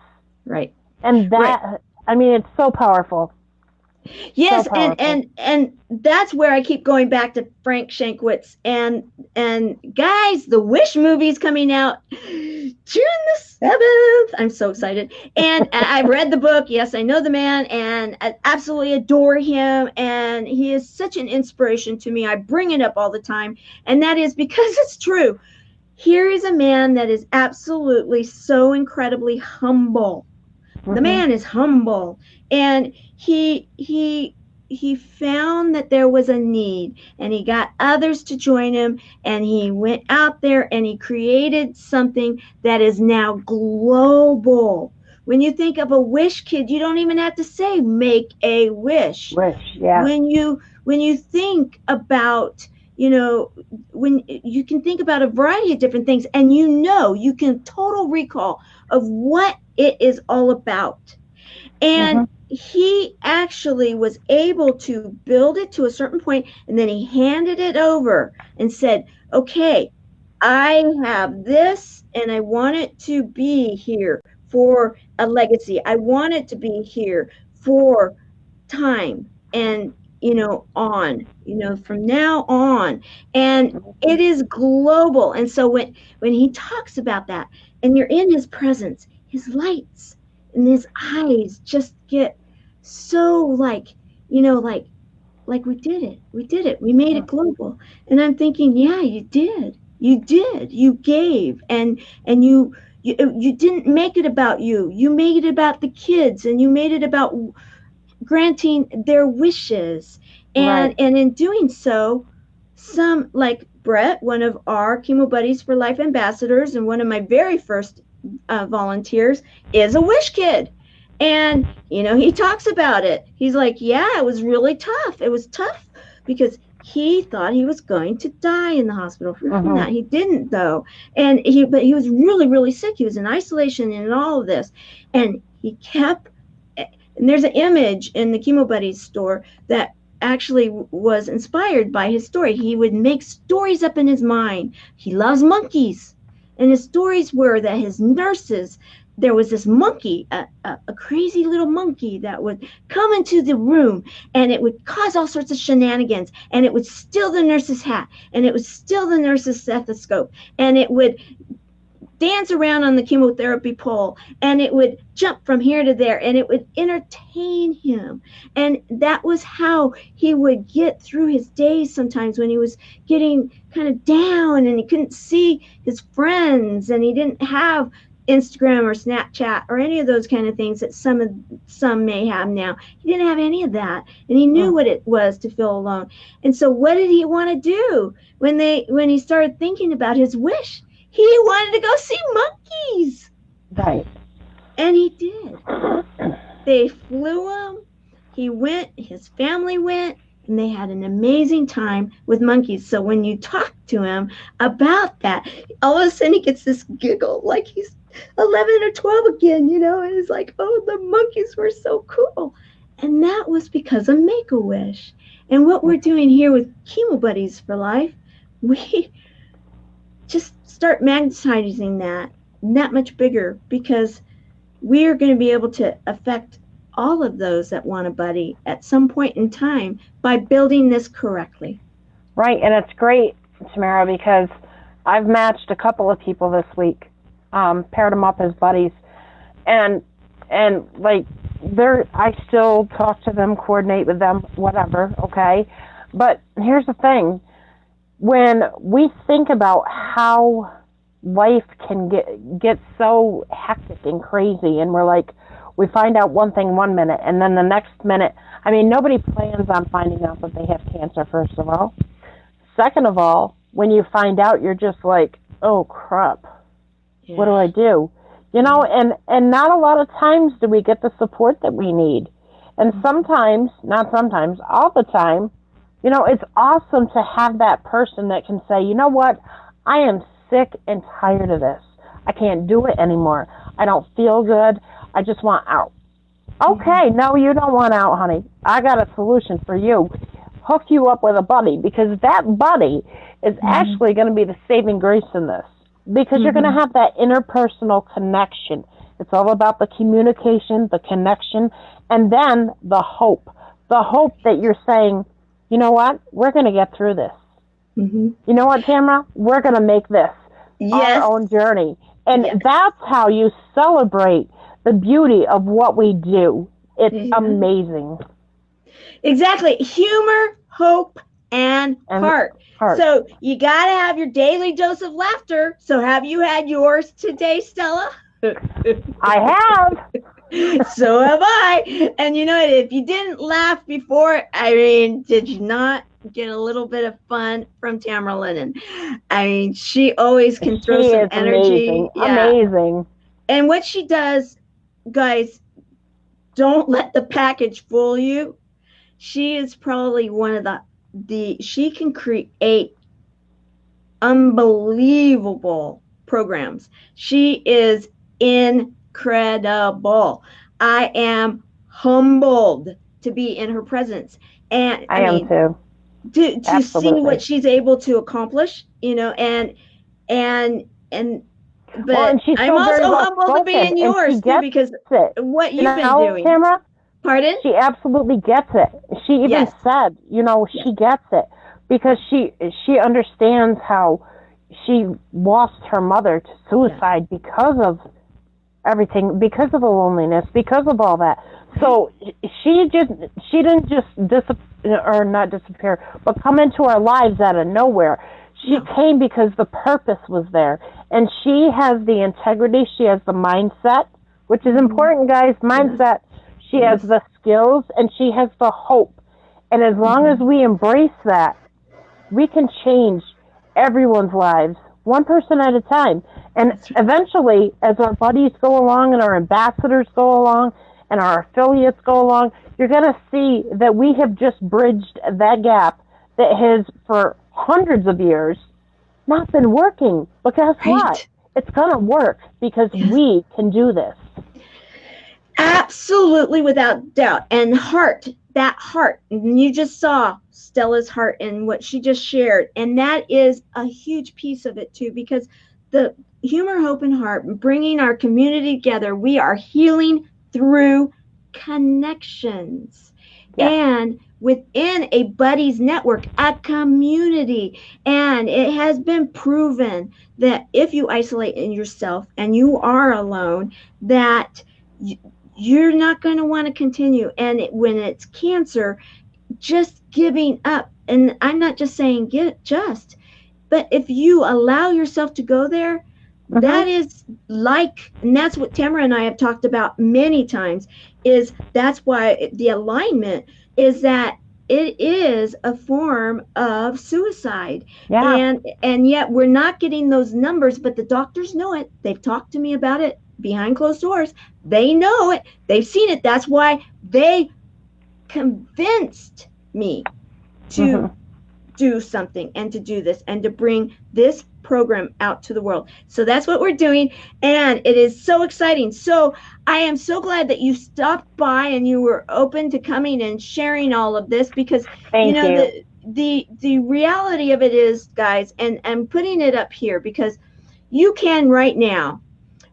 Right. And that, it's so powerful. Yes, so powerful. And that's where I keep going back to Frank Shankwitz. And guys, the Wish movie's coming out June the 7th. I'm so excited. And I've read the book. Yes, I know the man, and I absolutely adore him. And he is such an inspiration to me. I bring it up all the time. And that is because it's true. Here is a man that is absolutely so incredibly humble. The man is humble, and he found that there was a need, and he got others to join him, and he went out there and he created something that is now global. When you think of a wish kid, you don't even have to say make a wish. Wish, yeah. When you think about, when you can think about a variety of different things, and you can total recall of what it is all about. And he actually was able to build it to a certain point, and then he handed it over and said, okay, I have this, and I want it to be here for a legacy. I want it to be here for time and from now on. And it is global. And so when he talks about that, and you're in his presence, his lights and his eyes just get so like, we did it, we made it global. And I'm thinking, yeah, you did, you gave, and you didn't make it about you, you made it about the kids, and you made it about granting their wishes. And in doing so, some, like Brett, one of our Chemo Buddies for Life ambassadors and one of my very first volunteers, is a wish kid. And he talks about it. He's like, yeah, it was really tough. It was tough because he thought he was going to die in the hospital from that. He didn't, though. But he was really, really sick. He was in isolation and all of this. And he kept, and there's an image in the Chemo Buddies store that actually was inspired by his story. He would make stories up in his mind. He loves monkeys. And his stories were that his nurses, there was this monkey, a crazy little monkey that would come into the room, and it would cause all sorts of shenanigans, and it would steal the nurse's hat, and it would steal the nurse's stethoscope, and it would dance around on the chemotherapy pole, and it would jump from here to there, and it would entertain him. And that was how he would get through his days sometimes when he was getting kind of down and he couldn't see his friends, and he didn't have Instagram or Snapchat or any of those kind of things that some may have now. He didn't have any of that, and he knew what it was to feel alone. And so what did he want to do when he started thinking about his wish? He wanted to go see monkeys. Right. And he did. They flew him. He went, his family went, and they had an amazing time with monkeys. So when you talk to him about that, all of a sudden he gets this giggle like he's 11 or 12 again, and it's like, oh, the monkeys were so cool. And that was because of Make-A-Wish. And what we're doing here with Chemo Buddies for Life, we just start magnetizing that much bigger, because we are going to be able to affect all of those that want a buddy at some point in time by building this correctly. Right, and it's great, Tamara, because I've matched a couple of people this week, paired them up as buddies, and like I still talk to them, coordinate with them, whatever, okay? But here's the thing. When we think about how life can get so hectic and crazy, and we're like, we find out one thing one minute, and then the next minute, I mean, nobody plans on finding out that they have cancer, first of all. Second of all, when you find out, you're just like, oh, crap, what do I do? And not a lot of times do we get the support that we need. And sometimes, not sometimes, all the time, it's awesome to have that person that can say, you know what, I am sick and tired of this. I can't do it anymore. I don't feel good. I just want out. Okay, no, you don't want out, honey. I got a solution for you. Hook you up with a buddy, because that buddy is actually going to be the saving grace in this, because you're going to have that interpersonal connection. It's all about the communication, the connection, and then the hope. The hope that you're saying, you know what, we're going to get through this. You know what, Tamara? We're going to make this our own journey. And that's how you celebrate the beauty of what we do. It's amazing. Exactly. Humor, hope, and heart. So you got to have your daily dose of laughter. So have you had yours today, Stella? I have. So have I. And if you didn't laugh before, did you not get a little bit of fun from Tamara Lennon? She always can throw some energy. Amazing. Amazing. And what she does, guys, don't let the package fool you. She is probably one of she can create unbelievable programs. She is incredible. I am humbled to be in her presence. And I am too. To see what she's able to accomplish, and I'm also humbled to be in yours too, because what you've been doing. Tamara? Pardon? She absolutely gets it. She even said, she gets it, because she understands how she lost her mother to suicide because of everything because of the loneliness, because of all that. So she didn't just not disappear, but come into our lives out of nowhere. She came because the purpose was there, and she has the integrity. She has the mindset, which is important, guys. Mindset. She has the skills, and she has the hope. And as long as we embrace that, we can change everyone's lives, one person at a time. And eventually, as our buddies go along and our ambassadors go along and our affiliates go along, you're going to see that we have just bridged that gap that has, for hundreds of years, not been working. But guess what? It's going to work because we can do this. Absolutely, without doubt. And that heart, and you just saw Stella's heart and what she just shared. And that is a huge piece of it too, because the humor, hope, and heart, bringing our community together, we are healing through connections. And within a buddies network, a community. And it has been proven that if you isolate in yourself and you are alone, that you're not going to want to continue. And when it's cancer, just giving up. And I'm not just saying but if you allow yourself to go there, that is and that's what Tamara and I have talked about many times, is that's why the alignment is that it is a form of suicide. And yet we're not getting those numbers, but the doctors know it. They've talked to me about it behind closed doors. They know it. They've seen it. That's why they convinced me to do something and to do this and to bring this program out to the world. So that's what we're doing, and it is so exciting. So I am so glad that you stopped by and you were open to coming and sharing all of this, because the reality of it is, guys, and I'm putting it up here because you can right now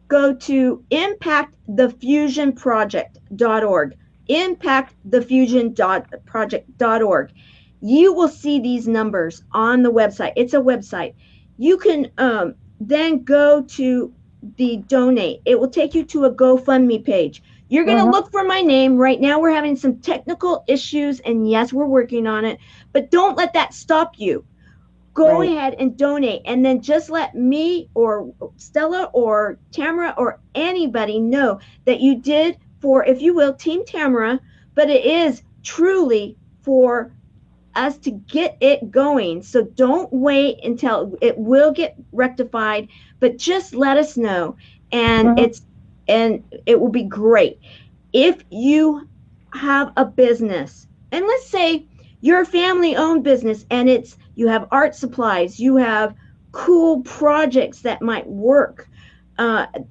go to impactthefusionproject.org, impactthefusionproject.org. You will see these numbers on the website. It's a website. You can then go to the donate. It will take you to a GoFundMe page. You're going to look for my name. Right now we're having some technical issues, and yes, we're working on it, but don't let that stop you. Go ahead and donate, and then just let me or Stella or Tamara or anybody know that you did for, if you will, Team Tamara, but it is truly for us to get it going. So don't wait until it will get rectified, but just let us know, and it will be great. If you have a business, and let's say you're a family-owned business, and you have art supplies, you have cool projects that might work,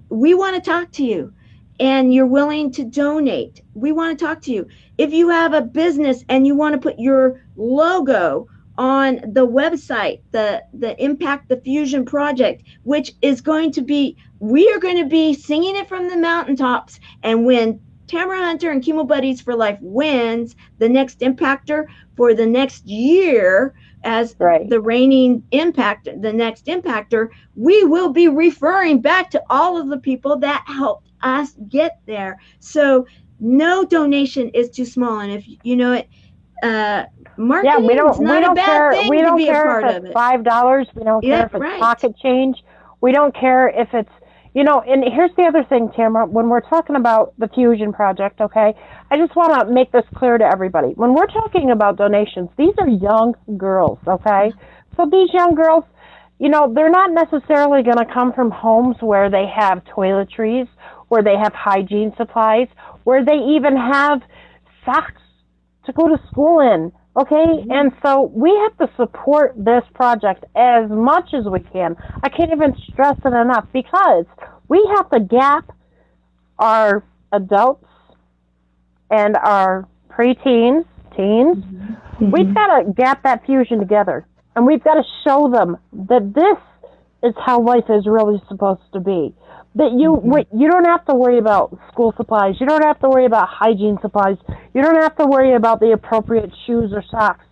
we want to talk to you, and you're willing to donate. We want to talk to you. If you have a business and you want to put your logo on the website, the Impact the Fusion Project, which is going to be, we are going to be singing it from the mountaintops. And when Tamara Hunter and Chemo Buddies for Life wins the next Impactor for the next year as the reigning the next Impactor, we will be referring back to all of the people that helped us get there. So no donation is too small. And if you know it, marketing is not a bad thing to be a part of it. $5. We don't care if it's pocket change. We don't care if it's, and here's the other thing, Tamara, when we're talking about the Fusion Project, okay, I just want to make this clear to everybody. When we're talking about donations, these are young girls, okay? So these young girls, they're not necessarily going to come from homes where they have toiletries, where they have hygiene supplies, where they even have socks to go to school in, okay? And so we have to support this project as much as we can. I can't even stress it enough, because we have to gap our adults and our preteens, teens. We've got to gap that fusion together, and we've got to show them that this is how life is really supposed to be. That you don't have to worry about school supplies. You don't have to worry about hygiene supplies. You don't have to worry about the appropriate shoes or socks.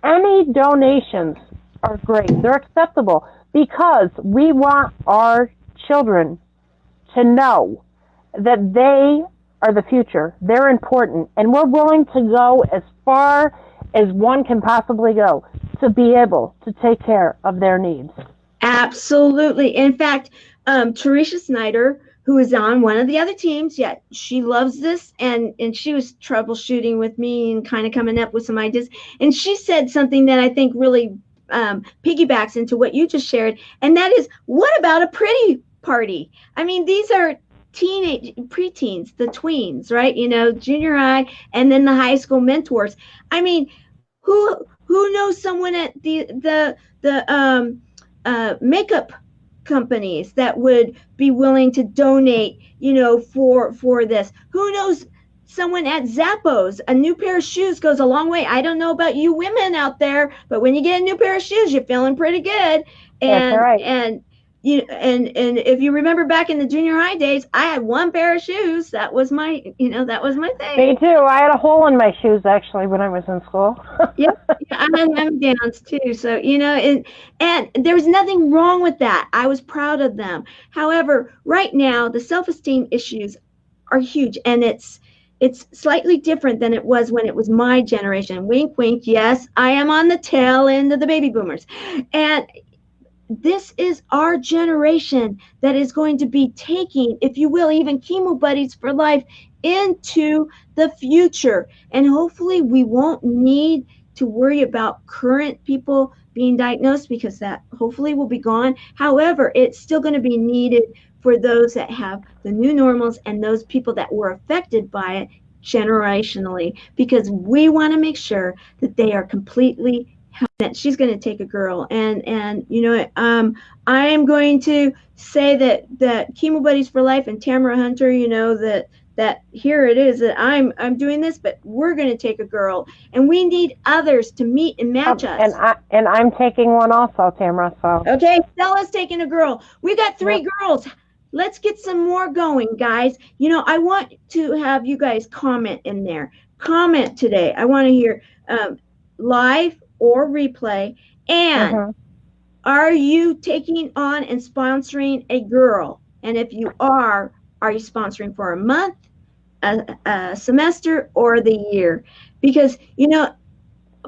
Any donations are great. They're acceptable, because we want our children to know that they are the future. They're important, and we're willing to go as far as one can possibly go to be able to take care of their needs. Absolutely. In fact, Teresa Snyder, who is on one of the other teams, yet she loves this, and she was troubleshooting with me and kind of coming up with some ideas. And she said something that I think really piggybacks into what you just shared, and that is, what about a pretty party? I mean, these are preteens, the tweens, right? You know, junior high, and then the high school mentors. I mean, who knows someone at the makeup companies that would be willing to donate, you know, for this? Who knows someone at Zappos? A new pair of shoes goes a long way. I don't know about you women out there, but when you get a new pair of shoes, you're feeling pretty good. And that's right. and if you remember back in the junior high days, I had one pair of shoes. That was my thing. Me too. I had a hole in my shoes actually when I was in school. Yep. I had them downs too. So, you know, and there was nothing wrong with that. I was proud of them. However, right now the self-esteem issues are huge, and it's slightly different than it was when it was my generation. Wink, wink. Yes, I am on the tail end of the baby boomers. And this is our generation that is going to be taking, if you will, even Chemo Buddies for Life into the future. And hopefully we won't need to worry about current people being diagnosed, because that hopefully will be gone. However, it's still going to be needed for those that have the new normals and those people that were affected by it generationally, because we want to make sure that they are completely that she's going to take a girl, and you know, I am going to say that Chemo Buddies for Life and Tamara Hunter, you know, that here it is that I'm doing this, but we're going to take a girl, and we need others to meet and match us. And I'm taking one also, Tamara. So okay, Stella's taking a girl. We got 3 girls. Let's get some more going, guys. You know, I want to have you guys comment in there. Comment today. I want to hear live or replay. And are you taking on and sponsoring a girl? And if you are you sponsoring for a month, a semester, or the year? Because, you know,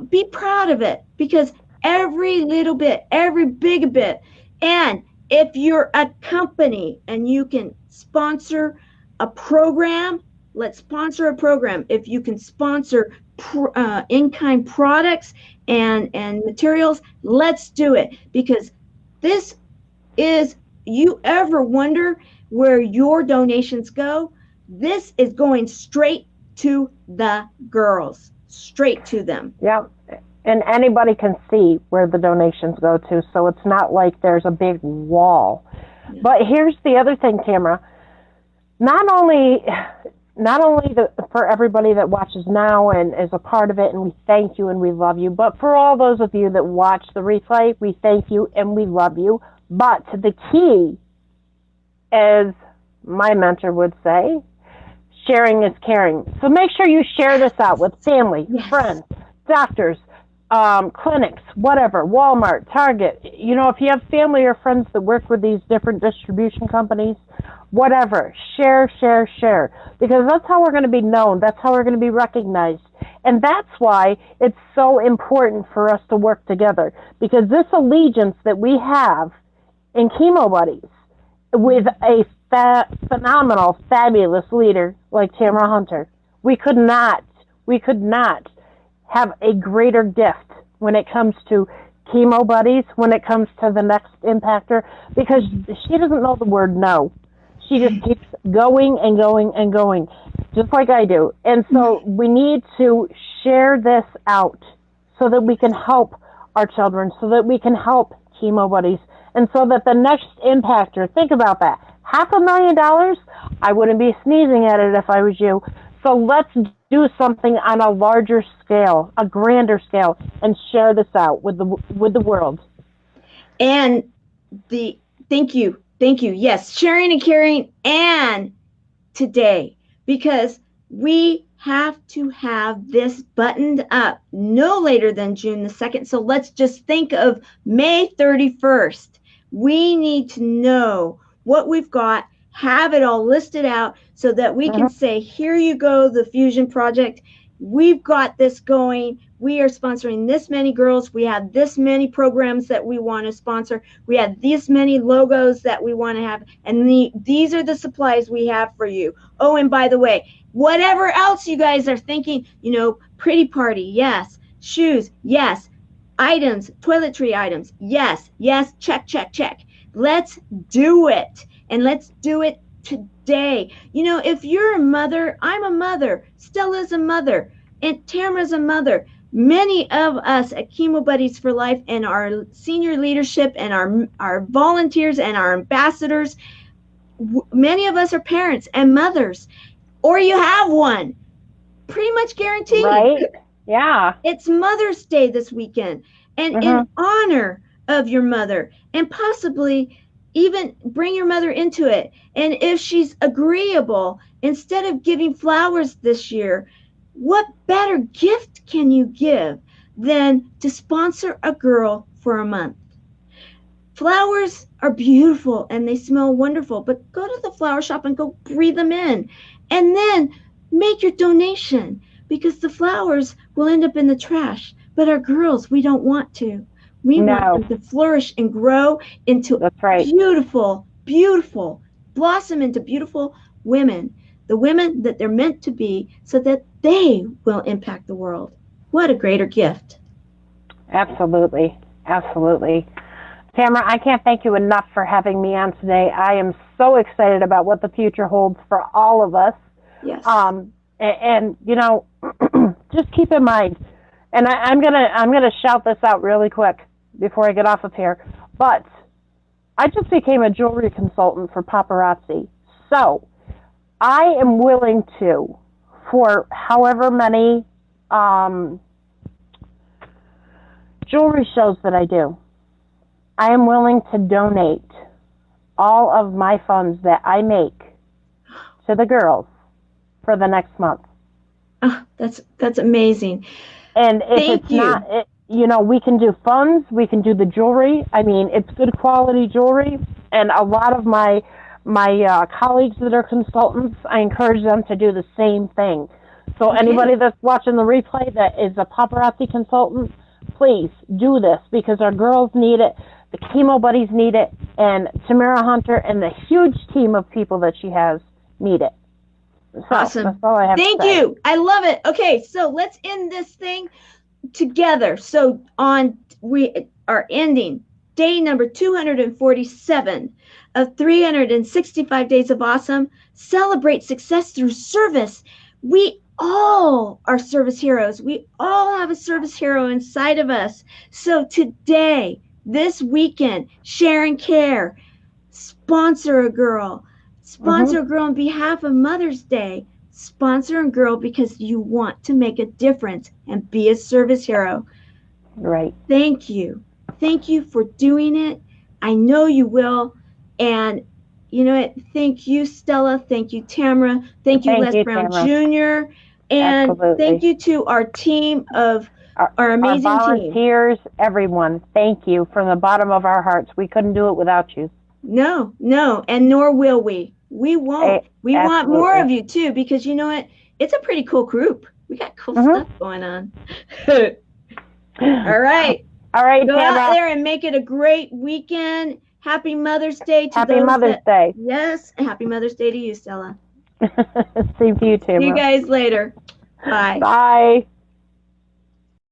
be proud of it, because every little bit, every big bit. And if you're a company and you can sponsor a program, let's sponsor a program. If you can sponsor in-kind products and materials, let's do it. Because this is, you ever wonder where your donations go? This is going straight to the girls, straight to them. Yeah, and anybody can see where the donations go to, so it's not like there's a big wall. Yeah. But here's the other thing, Tamara. Not only for everybody that watches now and is a part of it, and we thank you and we love you, but for all those of you that watch the replay, we thank you and we love you. But the key, as my mentor would say, sharing is caring. So make sure you share this out with family, friends, doctors, clinics, whatever, Walmart, Target. You know, if you have family or friends that work with these different distribution companies, whatever, share, because that's how we're going to be known. That's how we're going to be recognized. And that's why it's so important for us to work together, because this allegiance that we have in Chemo Buddies with a phenomenal, fabulous leader like Tamara Hunter, we could not have a greater gift when it comes to Chemo Buddies, when it comes to the next impactor, because she doesn't know the word no. She just keeps going and going and going, just like I do. And so we need to share this out so that we can help our children, so that we can help Chemo Buddies, and so that the next impactor, think about that, $500,000, I wouldn't be sneezing at it if I was you. So let's do something on a larger scale, a grander scale, and share this out with the world. And thank you. Yes, sharing and caring, and today, because we have to have this buttoned up no later than June the 2nd. So let's just think of May 31st. We need to know what we've got, have it all listed out so that we can say, here you go, the Fusion Project. We've got this going. We are sponsoring this many girls. We have this many programs that we want to sponsor. We have this many logos that we want to have. And these are the supplies we have for you. Oh, and by the way, whatever else you guys are thinking, pretty party, yes. Shoes, yes. Items, toiletry items, yes. Check, check, check. Let's do it. And let's do it today. If you're a mother, I'm a mother. Stella's a mother. And Tamara's a mother. Many of us at Chemo Buddies for Life and our senior leadership and our volunteers and our ambassadors, many of us are parents and mothers. Or you have one. Pretty much guaranteed. Right? Yeah. It's Mother's Day this weekend. And in honor of your mother, and possibly even bring your mother into it. And if she's agreeable, instead of giving flowers this year, what better gift can you give than to sponsor a girl for a month? Flowers are beautiful and they smell wonderful, but go to the flower shop and go breathe them in. And then make your donation, because the flowers will end up in the trash. But our girls, we don't want to. We want them to flourish and grow into beautiful, blossom into beautiful women, the women that they're meant to be, so that they will impact the world. What a greater gift. Absolutely. Absolutely. Tamara, I can't thank you enough for having me on today. I am so excited about what the future holds for all of us. Yes. And just keep in mind, and I'm gonna shout this out really quick before I get off of here, but I just became a jewelry consultant for paparazzi. So I am willing to, for however many jewelry shows that I do, I am willing to donate all of my funds that I make to the girls for the next month. Oh, that's amazing. And if it's not, we can do funds, we can do the jewelry. I mean, it's good quality jewelry, and a lot of my colleagues that are consultants, I encourage them to do the same thing. So anybody that's watching the replay that is a paparazzi consultant, please do this, because our girls need it, the Chemo Buddies need it, and Tamara Hunter and the huge team of people that she has need it. So, awesome. That's all I have Thank to say. you. I love it. Okay, so let's end this thing together. So we are ending day number 247 of 365 Days of Awesome. Celebrate success through service. We all are service heroes. We all have a service hero inside of us. So today, this weekend, share and care. Sponsor a girl. Sponsor a girl on behalf of Mother's Day. Sponsor a girl because you want to make a difference and be a service hero. Right. Thank you. Thank you for doing it. I know you will. And you know what? Thank you, Stella. Thank you, Tamara. Thank you, Les Brown Tamara. Jr. And Absolutely. thank you to our team of our amazing our volunteers, team. Everyone. Thank you from the bottom of our hearts. We couldn't do it without you. No, and nor will we. We won't. We want more of you too, because you know what? It's a pretty cool group. We got cool stuff going on. All right. All right, Go Tamara. out there and make it a great weekend. Happy Mother's Day to Happy those Mother's Day. Yes, and happy Mother's Day to you, Stella. Same to you, Tamara. See you guys later. Bye. Bye.